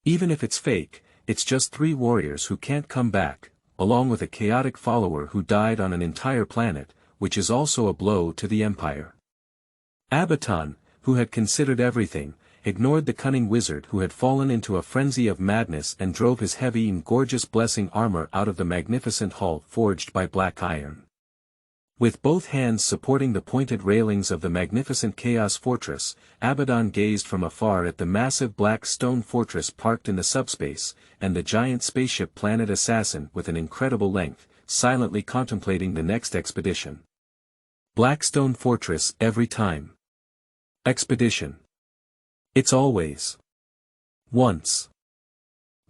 Even if it's fake, it's just 3 warriors who can't come back, along with a chaotic follower who died on an entire planet, which is also a blow to the Empire. Abaddon, who had considered everything, ignored the cunning wizard who had fallen into a frenzy of madness and drove his heavy and gorgeous blessing armor out of the magnificent hull forged by black iron. With both hands supporting the pointed railings of the magnificent Chaos Fortress, Abaddon gazed from afar at the massive black stone fortress parked in the subspace, and the giant spaceship Planet Assassin with an incredible length, silently contemplating the next expedition. Blackstone Fortress every time. Expedition. It's always. Once.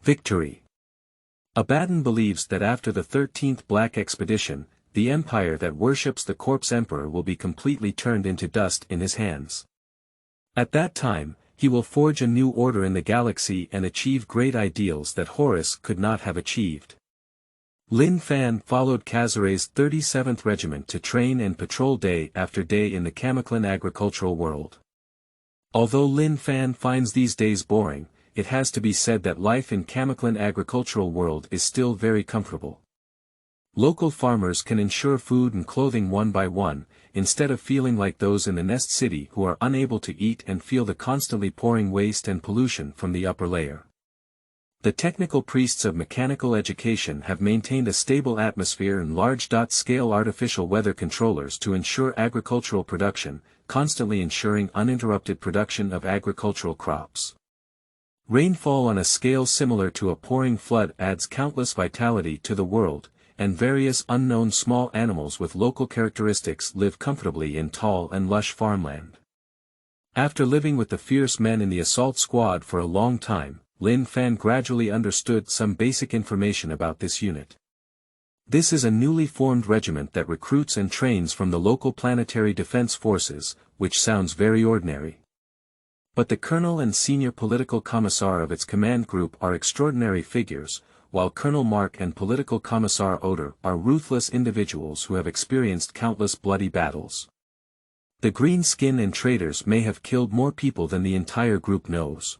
Victory. Abaddon believes that after the 13th Black Expedition, the empire that worships the corpse emperor will be completely turned into dust in his hands. At that time, he will forge a new order in the galaxy and achieve great ideals that Horus could not have achieved. Lin Fan followed Kazaray's 37th Regiment to train and patrol day after day in the Kamiklan agricultural world. Although Lin Fan finds these days boring, it has to be said that life in Kamiklan agricultural world is still very comfortable. Local farmers can ensure food and clothing one by one, instead of feeling like those in the Nest City who are unable to eat and feel the constantly pouring waste and pollution from the upper layer. The technical priests of mechanical education have maintained a stable atmosphere and large-scale artificial weather controllers to ensure agricultural production, constantly ensuring uninterrupted production of agricultural crops. Rainfall on a scale similar to a pouring flood adds countless vitality to the world, and various unknown small animals with local characteristics live comfortably in tall and lush farmland. After living with the fierce men in the assault squad for a long time, Lin Fan gradually understood some basic information about this unit. This is a newly formed regiment that recruits and trains from the local planetary defense forces, which sounds very ordinary. But the colonel and senior political commissar of its command group are extraordinary figures, while Colonel Mark and Political Commissar Oder are ruthless individuals who have experienced countless bloody battles. The green skin and traitors may have killed more people than the entire group knows.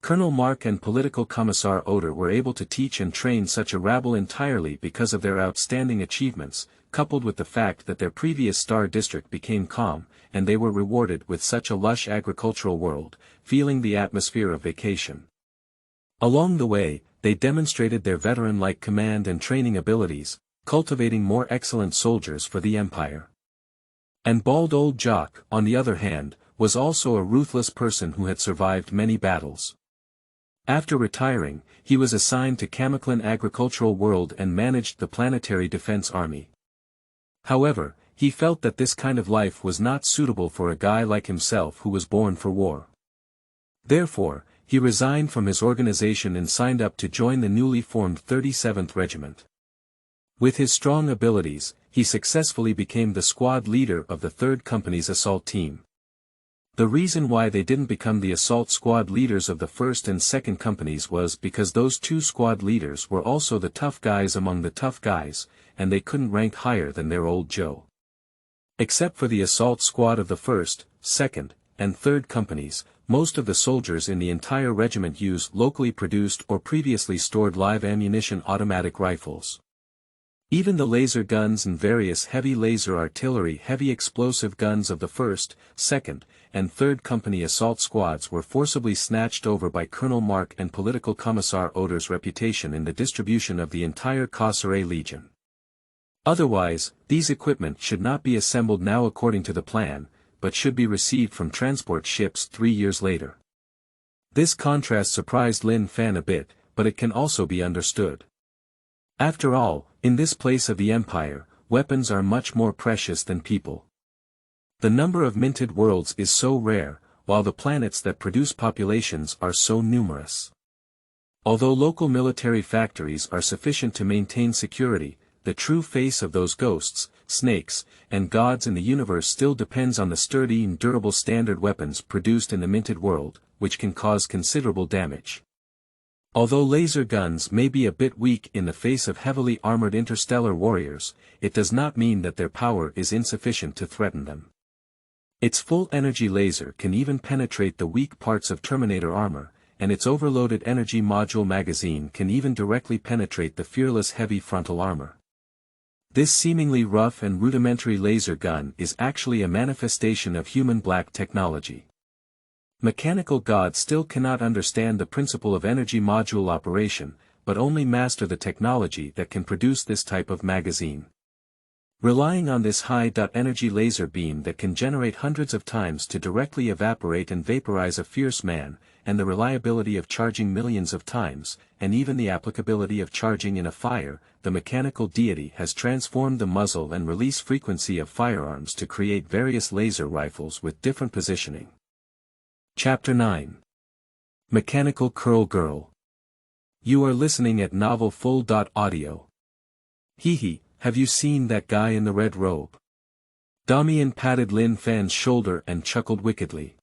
Colonel Mark and Political Commissar Oder were able to teach and train such a rabble entirely because of their outstanding achievements, coupled with the fact that their previous star district became calm, and they were rewarded with such a lush agricultural world, feeling the atmosphere of vacation. Along the way, they demonstrated their veteran-like command and training abilities, cultivating more excellent soldiers for the Empire. And Bald Old Jock, on the other hand, was also a ruthless person who had survived many battles. After retiring, he was assigned to Kamiklan agricultural world and managed the planetary defense army. However, he felt that this kind of life was not suitable for a guy like himself who was born for war. Therefore, he resigned from his organization and signed up to join the newly formed 37th Regiment. With his strong abilities, he successfully became the squad leader of the 3rd Company's assault team. The reason why they didn't become the assault squad leaders of the 1st and 2nd Companies was because those 2 squad leaders were also the tough guys among the tough guys, and they couldn't rank higher than their old Joe. Except for the assault squad of the 1st, 2nd, and 3rd Companies, most of the soldiers in the entire regiment use locally produced or previously stored live ammunition automatic rifles. Even the laser guns and various heavy laser artillery heavy explosive guns of the 1st, 2nd, and 3rd Company assault squads were forcibly snatched over by Colonel Mark and Political Commissar Oder's reputation in the distribution of the entire Casseret Legion. Otherwise, these equipment should not be assembled now according to the plan, but should be received from transport ships 3 years later. This contrast surprised Lin Fan a bit, but it can also be understood. After all, in this place of the Empire, weapons are much more precious than people. The number of minted worlds is so rare, while the planets that produce populations are so numerous. Although local military factories are sufficient to maintain security, the true face of those ghosts, snakes, and gods in the universe still depends on the sturdy and durable standard weapons produced in the minted world, which can cause considerable damage. Although laser guns may be a bit weak in the face of heavily armored interstellar warriors, it does not mean that their power is insufficient to threaten them. Its full-energy laser can even penetrate the weak parts of Terminator armor, and its overloaded energy module magazine can even directly penetrate the fearless heavy frontal armor. This seemingly rough and rudimentary laser gun is actually a manifestation of human black technology. Mechanical gods still cannot understand the principle of energy module operation, but only master the technology that can produce this type of magazine. Relying on this high-energy laser beam that can generate hundreds of times to directly evaporate and vaporize a fierce man, and the reliability of charging millions of times, and even the applicability of charging in a fire, the mechanical deity has transformed the muzzle and release frequency of firearms to create various laser rifles with different positioning. Chapter 9. Mechanical Curl Girl. You are listening at novelfull.audio. Hee, have you seen that guy in the red robe? Damian patted Lin Fan's shoulder and chuckled wickedly.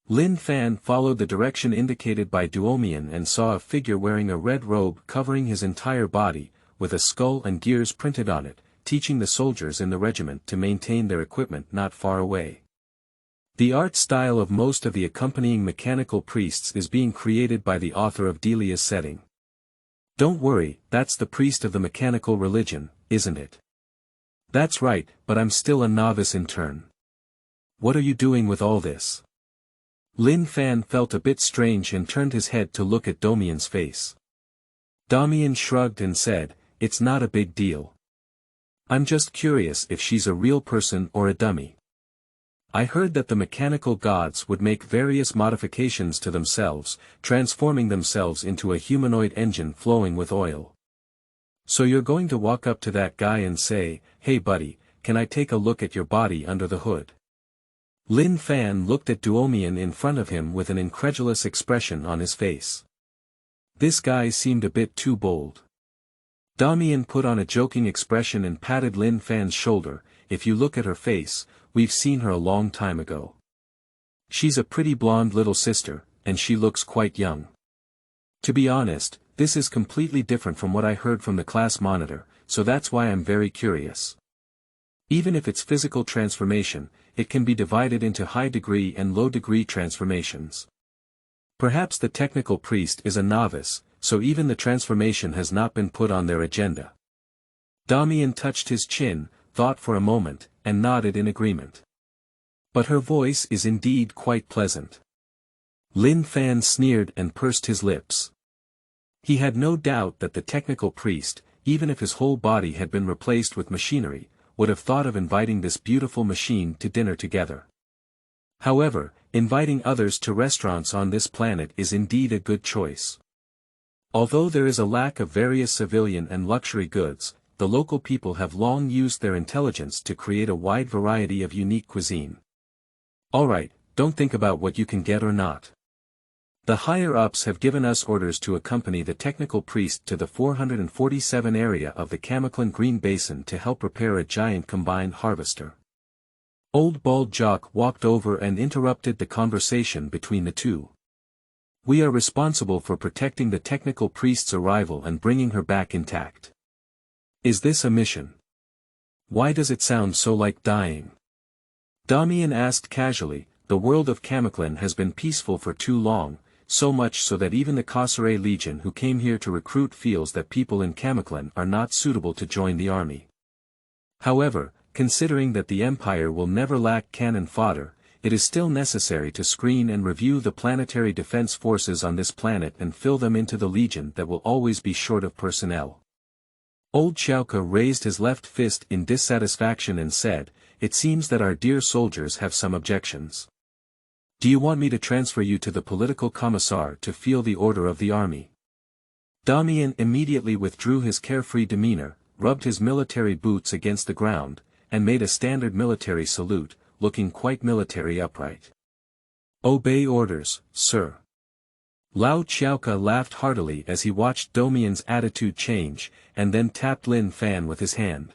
Lin Fan followed the direction indicated by Duomian and saw a figure wearing a red robe covering his entire body, with a skull and gears printed on it, teaching the soldiers in the regiment to maintain their equipment not far away. The art style of most of the accompanying mechanical priests is being created by the author of Delia's setting. Don't worry, that's the priest of the mechanical religion, isn't it? That's right, but I'm still a novice intern. What are you doing with all this? Lin Fan felt a bit strange and turned his head to look at Damian's face. Damian shrugged and said, "It's not a big deal. I'm just curious if she's a real person or a dummy. I heard that the mechanical gods would make various modifications to themselves, transforming themselves into a humanoid engine flowing with oil. So you're going to walk up to that guy and say, 'Hey buddy, can I take a look at your body under the hood?'" Lin Fan looked at Duomian in front of him with an incredulous expression on his face. This guy seemed a bit too bold. Damian put on a joking expression and patted Lin Fan's shoulder. "If you look at her face, we've seen her a long time ago. She's a pretty blonde little sister, and she looks quite young. To be honest, this is completely different from what I heard from the class monitor, so that's why I'm very curious. Even if it's physical transformation, it can be divided into high-degree and low-degree transformations. Perhaps the technical priest is a novice, so even the transformation has not been put on their agenda." Damian touched his chin, thought for a moment, and nodded in agreement. "But her voice is indeed quite pleasant." Lin Fan sneered and pursed his lips. He had no doubt that the technical priest, even if his whole body had been replaced with machinery, would have thought of inviting this beautiful machine to dinner together. However, inviting others to restaurants on this planet is indeed a good choice. Although there is a lack of various civilian and luxury goods, the local people have long used their intelligence to create a wide variety of unique cuisine. Alright, don't think about what you can get or not. The higher-ups have given us orders to accompany the technical priest to the 447 area of the Camiclin Green Basin to help repair a giant combined harvester. Old Bald Jock walked over and interrupted the conversation between the two. "We are responsible for protecting the technical priest's arrival and bringing her back intact. Is this a mission? Why does it sound so like dying?" Damian asked casually, the world of Camiclin has been peaceful for too long, so much so that even the Casseret Legion who came here to recruit feels that people in Camiclin are not suitable to join the army. However, considering that the Empire will never lack cannon fodder, it is still necessary to screen and review the planetary defense forces on this planet and fill them into the Legion that will always be short of personnel. Old Xiaoka raised his left fist in dissatisfaction and said, "It seems that our dear soldiers have some objections. Do you want me to transfer you to the political commissar to feel the order of the army?" Damian immediately withdrew his carefree demeanor, rubbed his military boots against the ground, and made a standard military salute, looking quite military upright. "Obey orders, sir." Lao Xiaoka laughed heartily as he watched Damian's attitude change, and then tapped Lin Fan with his hand.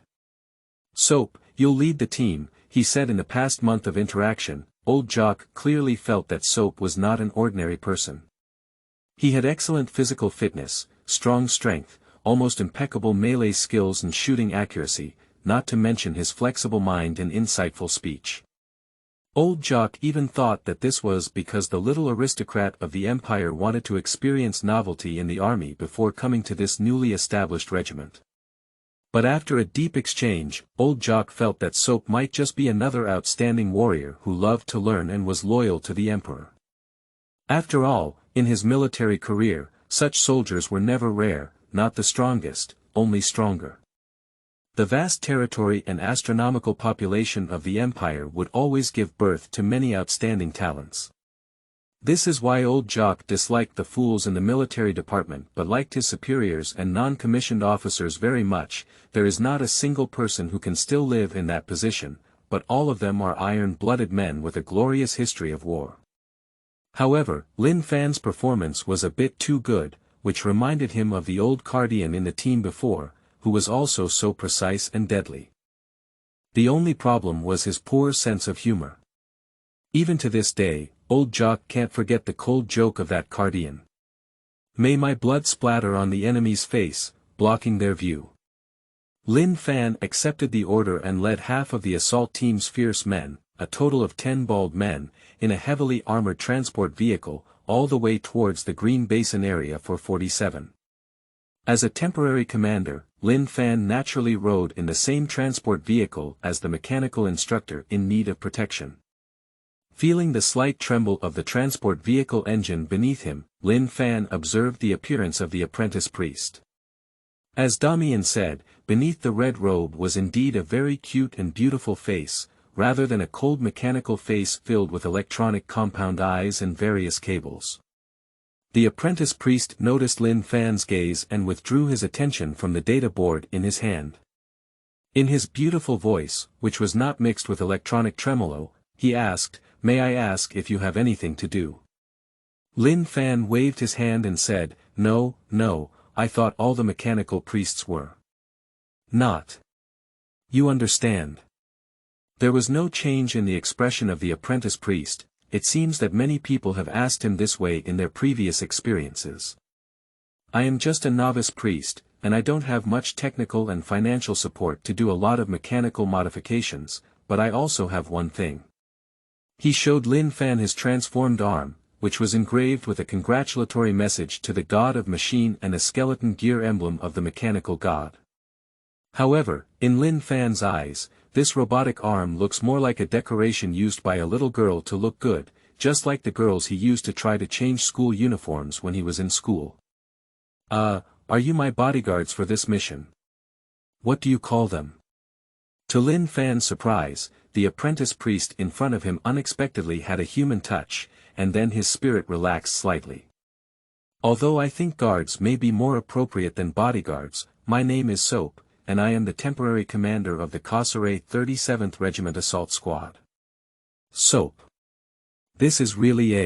"Soap, you'll lead the team," he said. In the past month of interaction, Old Jock clearly felt that Soap was not an ordinary person. He had excellent physical fitness, strong strength, almost impeccable melee skills and shooting accuracy, not to mention his flexible mind and insightful speech. Old Jock even thought that this was because the little aristocrat of the Empire wanted to experience novelty in the army before coming to this newly established regiment. But after a deep exchange, Old Jock felt that Soap might just be another outstanding warrior who loved to learn and was loyal to the Emperor. After all, in his military career, such soldiers were never rare, not the strongest, only stronger. The vast territory and astronomical population of the Empire would always give birth to many outstanding talents. This is why Old Jock disliked the fools in the military department but liked his superiors and non-commissioned officers very much. There is not a single person who can still live in that position, but all of them are iron-blooded men with a glorious history of war. However, Lin Fan's performance was a bit too good, which reminded him of the old Cardian in the team before, who was also so precise and deadly. The only problem was his poor sense of humor. Even to this day, Old Jock can't forget the cold joke of that Cardian. "May my blood splatter on the enemy's face, blocking their view." Lin Fan accepted the order and led half of the assault team's fierce men, a total of 10 bald men, in a heavily armored transport vehicle, all the way towards the Green Basin area for 47. As a temporary commander, Lin Fan naturally rode in the same transport vehicle as the mechanical instructor in need of protection. Feeling the slight tremble of the transport vehicle engine beneath him, Lin Fan observed the appearance of the apprentice priest. As Damian said, beneath the red robe was indeed a very cute and beautiful face, rather than a cold mechanical face filled with electronic compound eyes and various cables. The apprentice priest noticed Lin Fan's gaze and withdrew his attention from the data board in his hand. In his beautiful voice, which was not mixed with electronic tremolo, he asked, "May I ask if you have anything to do?" Lin Fan waved his hand and said, No, I thought all the mechanical priests were. Not. You understand." There was no change in the expression of the apprentice priest. It seems that many people have asked him this way in their previous experiences. "I am just a novice priest, and I don't have much technical and financial support to do a lot of mechanical modifications, but I also have one thing." He showed Lin Fan his transformed arm, which was engraved with a congratulatory message to the god of machine and a skeleton gear emblem of the mechanical god. However, in Lin Fan's eyes, this robotic arm looks more like a decoration used by a little girl to look good, just like the girls he used to try to change school uniforms when he was in school. Are you my bodyguards for this mission?" "What do you call them?" To Lin Fan's surprise, the apprentice priest in front of him unexpectedly had a human touch, and then his spirit relaxed slightly. "Although I think guards may be more appropriate than bodyguards, my name is Soap, and I am the temporary commander of the Casseret 37th Regiment Assault Squad." Soap. This is really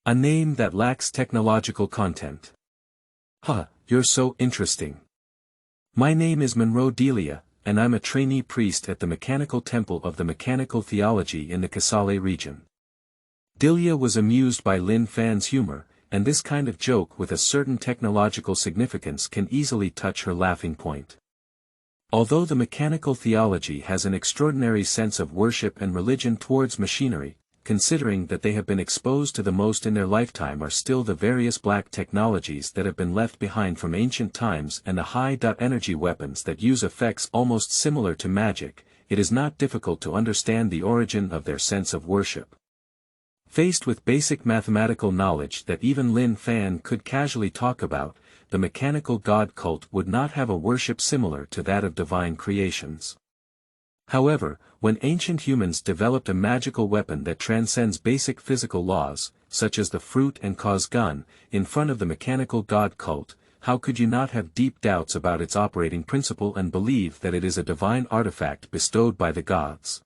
a name that lacks technological content. You're so interesting. My name is Monroe Delia, and I'm a trainee priest at the Mechanical Temple of the Mechanical Theology in the Cassale region. Delia was amused by Lin Fan's humor, and this kind of joke with a certain technological significance can easily touch her laughing point. Although the mechanical theology has an extraordinary sense of worship and religion towards machinery, considering that they have been exposed to the most in their lifetime are still the various black technologies that have been left behind from ancient times and the high-energy weapons that use effects almost similar to magic, it is not difficult to understand the origin of their sense of worship. Faced with basic mathematical knowledge that even Lin Fan could casually talk about, the mechanical god cult would not have a worship similar to that of divine creations. However, when ancient humans developed a magical weapon that transcends basic physical laws, such as the fruit and cause gun, in front of the mechanical god cult, how could you not have deep doubts about its operating principle and believe that it is a divine artifact bestowed by the gods?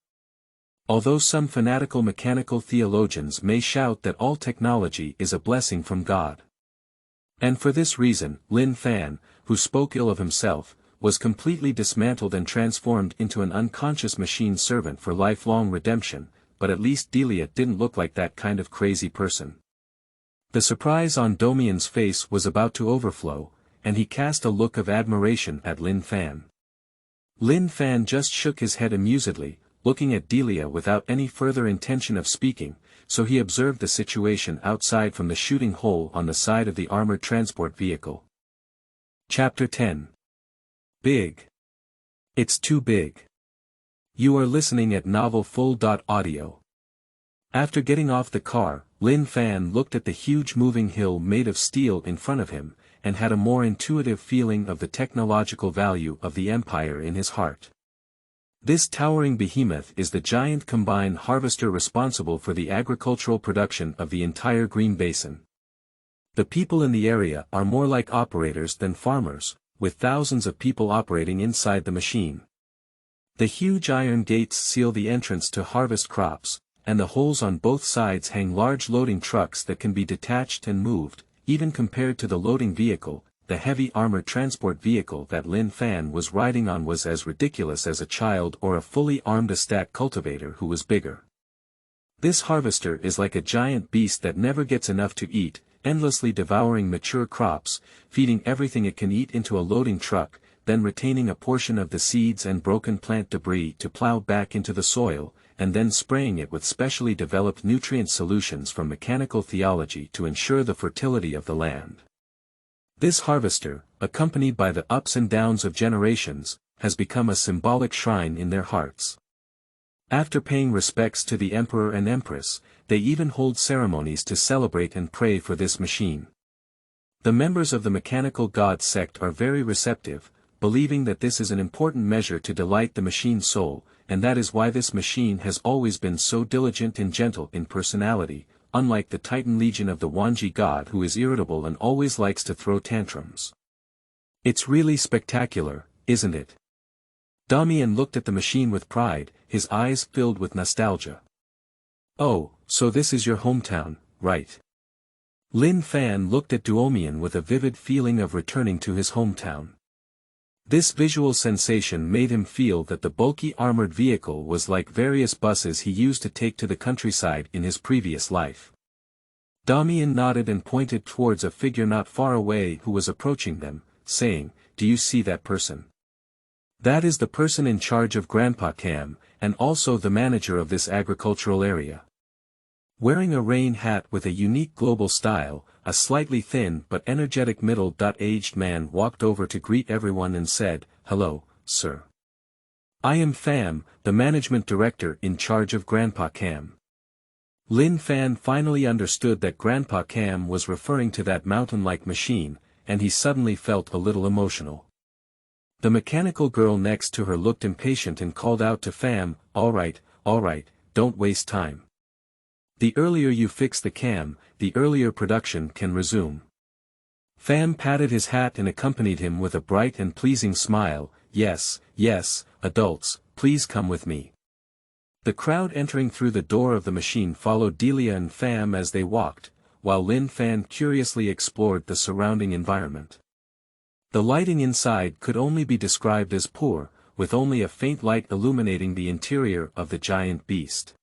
Although some fanatical mechanical theologians may shout that all technology is a blessing from God. And for this reason, Lin Fan, who spoke ill of himself, was completely dismantled and transformed into an unconscious machine servant for lifelong redemption, but at least Delia didn't look like that kind of crazy person. The surprise on Domian's face was about to overflow, and he cast a look of admiration at Lin Fan. Lin Fan just shook his head amusedly, looking at Delia without any further intention of speaking, so he observed the situation outside from the shooting hole on the side of the armored transport vehicle. Chapter 10. Big. It's too big. You are listening at novelfull.audio. After getting off the car, Lin Fan looked at the huge moving hill made of steel in front of him, and had a more intuitive feeling of the technological value of the empire in his heart. This towering behemoth is the giant combined harvester responsible for the agricultural production of the entire Green Basin. The people in the area are more like operators than farmers, with thousands of people operating inside the machine. The huge iron gates seal the entrance to harvest crops, and the holes on both sides hang large loading trucks that can be detached and moved. Even compared to the loading vehicle, the heavy armored transport vehicle that Lin Fan was riding on was as ridiculous as a child or a fully armed stack cultivator who was bigger. This harvester is like a giant beast that never gets enough to eat, endlessly devouring mature crops, feeding everything it can eat into a loading truck, then retaining a portion of the seeds and broken plant debris to plow back into the soil, and then spraying it with specially developed nutrient solutions from mechanical theology to ensure the fertility of the land. This harvester, accompanied by the ups and downs of generations, has become a symbolic shrine in their hearts. After paying respects to the emperor and empress, they even hold ceremonies to celebrate and pray for this machine. The members of the mechanical god sect are very receptive, believing that this is an important measure to delight the machine soul, and that is why this machine has always been so diligent and gentle in personality, unlike the Titan Legion of the Wanji god who is irritable and always likes to throw tantrums. It's really spectacular, isn't it? Damian looked at the machine with pride, his eyes filled with nostalgia. Oh, so this is your hometown, right? Lin Fan looked at Duomian with a vivid feeling of returning to his hometown. This visual sensation made him feel that the bulky armored vehicle was like various buses he used to take to the countryside in his previous life. Damian nodded and pointed towards a figure not far away who was approaching them, saying, "Do you see that person? That is the person in charge of Grandpa Cam, and also the manager of this agricultural area." Wearing a rain hat with a unique global style, a slightly thin but energetic middle-aged man walked over to greet everyone and said, "Hello, sir. I am Pham, the management director in charge of Grandpa Cam." Lin Fan finally understood that Grandpa Cam was referring to that mountain-like machine, and he suddenly felt a little emotional. The mechanical girl next to her looked impatient and called out to Pham, all right, don't waste time. The earlier you fix the cam, the earlier production can resume." Pham patted his hat and accompanied him with a bright and pleasing smile, yes, adults, please come with me." The crowd entering through the door of the machine followed Delia and Pham as they walked, while Lin Fan curiously explored the surrounding environment. The lighting inside could only be described as poor, with only a faint light illuminating the interior of the giant beast.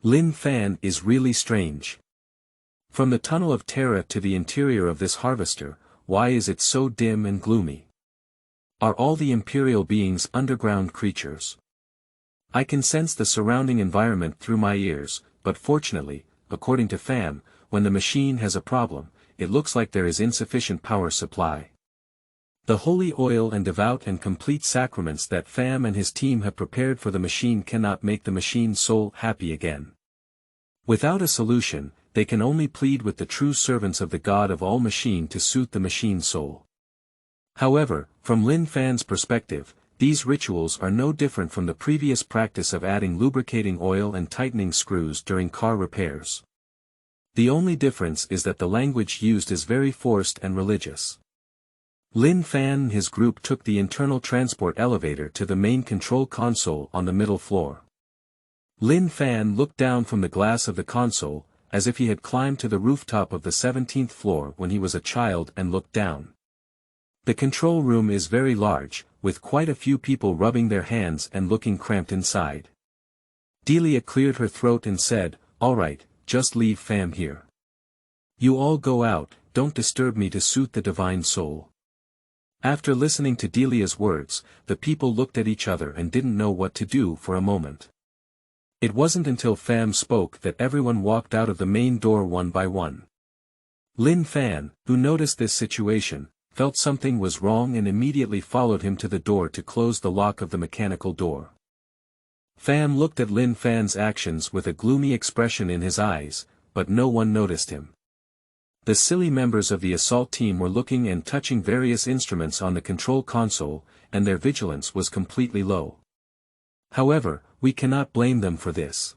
Lin Fan is really strange. From the tunnel of Terra to the interior of this harvester, why is it so dim and gloomy? Are all the imperial beings underground creatures? I can sense the surrounding environment through my ears, but fortunately, according to Pham, when the machine has a problem, it looks like there is insufficient power supply. The holy oil and devout and complete sacraments that Pham and his team have prepared for the machine cannot make the machine's soul happy again. Without a solution, they can only plead with the true servants of the God of all machine to suit the machine's soul. However, from Lin Fan's perspective, these rituals are no different from the previous practice of adding lubricating oil and tightening screws during car repairs. The only difference is that the language used is very forced and religious. Lin Fan and his group took the internal transport elevator to the main control console on the middle floor. Lin Fan looked down from the glass of the console, as if he had climbed to the rooftop of the 17th floor when he was a child and looked down. The control room is very large, with quite a few people rubbing their hands and looking cramped inside. Delia cleared her throat and said, "All right, just leave Pham here. You all go out, don't disturb me to suit the divine soul." After listening to Delia's words, the people looked at each other and didn't know what to do for a moment. It wasn't until Pham spoke that everyone walked out of the main door one by one. Lin Fan, who noticed this situation, felt something was wrong and immediately followed him to the door to close the lock of the mechanical door. Pham looked at Lin Fan's actions with a gloomy expression in his eyes, but no one noticed him. The silly members of the assault team were looking and touching various instruments on the control console, and their vigilance was completely low. However, we cannot blame them for this.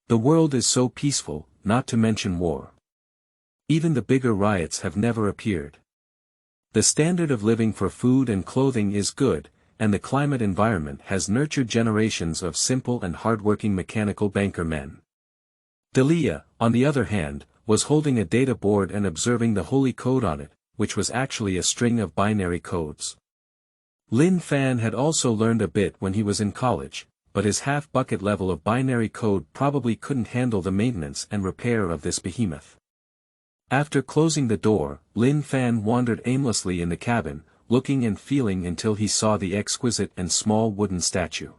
The world is so peaceful, not to mention war. Even the bigger riots have never appeared. The standard of living for food and clothing is good, and the climate environment has nurtured generations of simple and hardworking mechanical banker men. Delia, on the other hand, was holding a data board and observing the holy code on it, which was actually a string of binary codes. Lin Fan had also learned a bit when he was in college, but his half-bucket level of binary code probably couldn't handle the maintenance and repair of this behemoth. After closing the door, Lin Fan wandered aimlessly in the cabin, looking and feeling until he saw the exquisite and small wooden statue.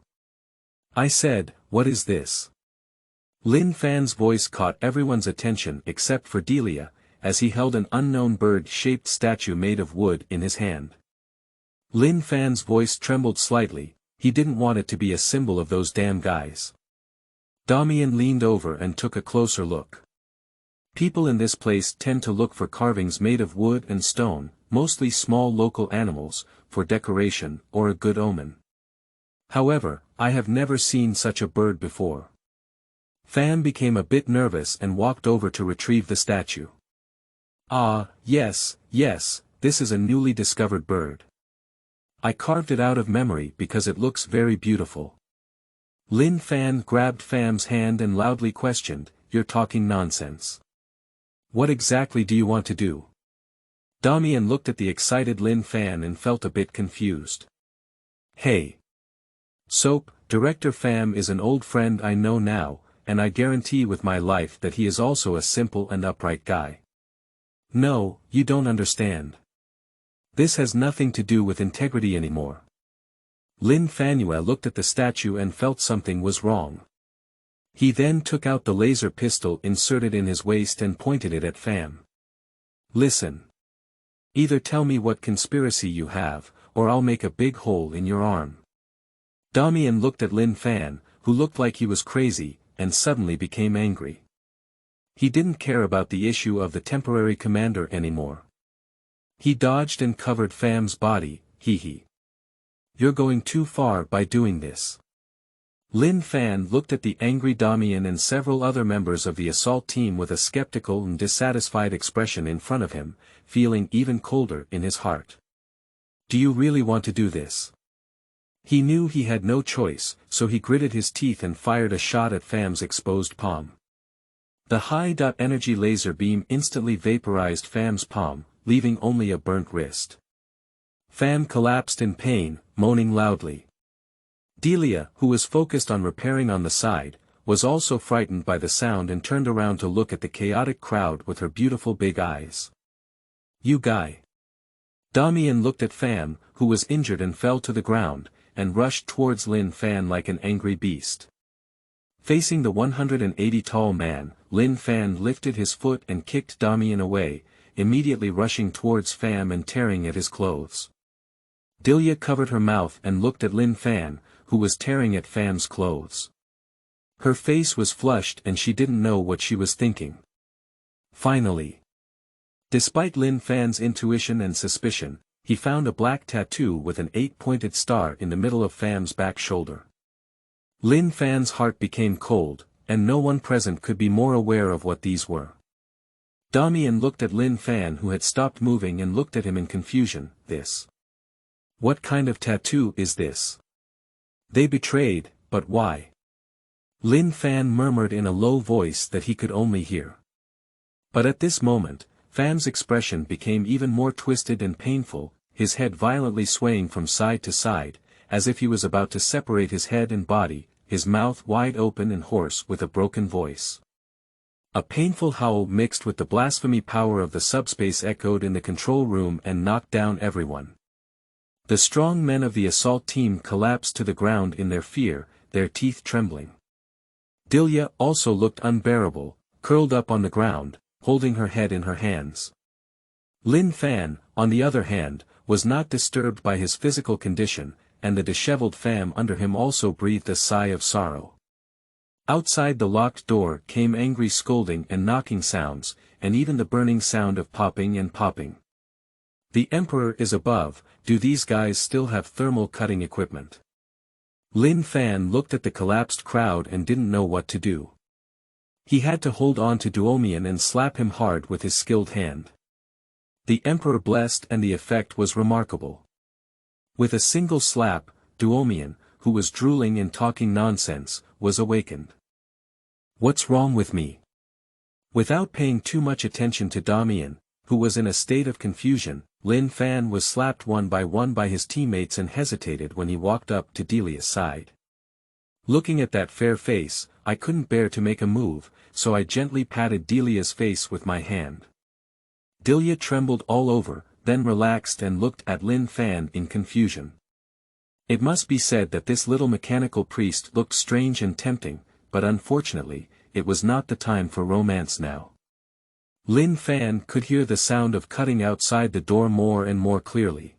I said, "What is this?" Lin Fan's voice caught everyone's attention except for Delia, as he held an unknown bird-shaped statue made of wood in his hand. Lin Fan's voice trembled slightly, he didn't want it to be a symbol of those damn guys. Damian leaned over and took a closer look. People in this place tend to look for carvings made of wood and stone, mostly small local animals, for decoration or a good omen. However, I have never seen such a bird before. Pham became a bit nervous and walked over to retrieve the statue. Ah, yes, this is a newly discovered bird. I carved it out of memory because it looks very beautiful. Lin Fan grabbed Pham's hand and loudly questioned, "You're talking nonsense. What exactly do you want to do?" Damian looked at the excited Lin Fan and felt a bit confused. Hey! Soap, Director Pham is an old friend I know now, and I guarantee with my life that he is also a simple and upright guy. No, you don't understand. This has nothing to do with integrity anymore. Lin Fanua looked at the statue and felt something was wrong. He then took out the laser pistol inserted in his waist and pointed it at Pham. Listen. Either tell me what conspiracy you have, or I'll make a big hole in your arm. Damian looked at Lin Fan, who looked like he was crazy, and suddenly became angry. He didn't care about the issue of the temporary commander anymore. He dodged and covered Pham's body, hee. You're going too far by doing this. Lin Fan looked at the angry Damian and several other members of the assault team with a skeptical and dissatisfied expression in front of him, feeling even colder in his heart. Do you really want to do this? He knew he had no choice, so he gritted his teeth and fired a shot at Pham's exposed palm. The high-energy laser beam instantly vaporized Pham's palm, leaving only a burnt wrist. Pham collapsed in pain, moaning loudly. Delia, who was focused on repairing on the side, was also frightened by the sound and turned around to look at the chaotic crowd with her beautiful big eyes. You guy. Damian looked at Pham, who was injured and fell to the ground, and rushed towards Lin Fan like an angry beast. Facing the 180-tall man, Lin Fan lifted his foot and kicked Damian away, immediately rushing towards Pham and tearing at his clothes. Delia covered her mouth and looked at Lin Fan, who was tearing at Pham's clothes. Her face was flushed and she didn't know what she was thinking. Finally, despite Lin Fan's intuition and suspicion, he found a black tattoo with an 8-pointed star in the middle of Pham's back shoulder. Lin Fan's heart became cold, and no one present could be more aware of what these were. Damian looked at Lin Fan, who had stopped moving, and looked at him in confusion. This? What kind of tattoo is this? They betrayed, but why? Lin Fan murmured in a low voice that he could only hear. But at this moment, Pham's expression became even more twisted and painful, his head violently swaying from side to side, as if he was about to separate his head and body, his mouth wide open and hoarse with a broken voice. A painful howl mixed with the blasphemy power of the subspace echoed in the control room and knocked down everyone. The strong men of the assault team collapsed to the ground in their fear, their teeth trembling. Delia also looked unbearable, curled up on the ground, holding her head in her hands. Lin Fan, on the other hand, was not disturbed by his physical condition, and the disheveled Pham under him also breathed a sigh of sorrow. Outside the locked door came angry scolding and knocking sounds, and even the burning sound of popping and popping. The Emperor is above. Do these guys still have thermal cutting equipment? Lin Fan looked at the collapsed crowd and didn't know what to do. He had to hold on to Duomian and slap him hard with his skilled hand. The Emperor blessed, and the effect was remarkable. With a single slap, Duomian, who was drooling and talking nonsense, was awakened. What's wrong with me? Without paying too much attention to Damian, who was in a state of confusion, Lin Fan was slapped one by his teammates and hesitated when he walked up to Delia's side. Looking at that fair face, I couldn't bear to make a move, so I gently patted Delia's face with my hand. Delia trembled all over, then relaxed and looked at Lin Fan in confusion. It must be said that this little mechanical priest looked strange and tempting, but unfortunately, it was not the time for romance now. Lin Fan could hear the sound of cutting outside the door more and more clearly.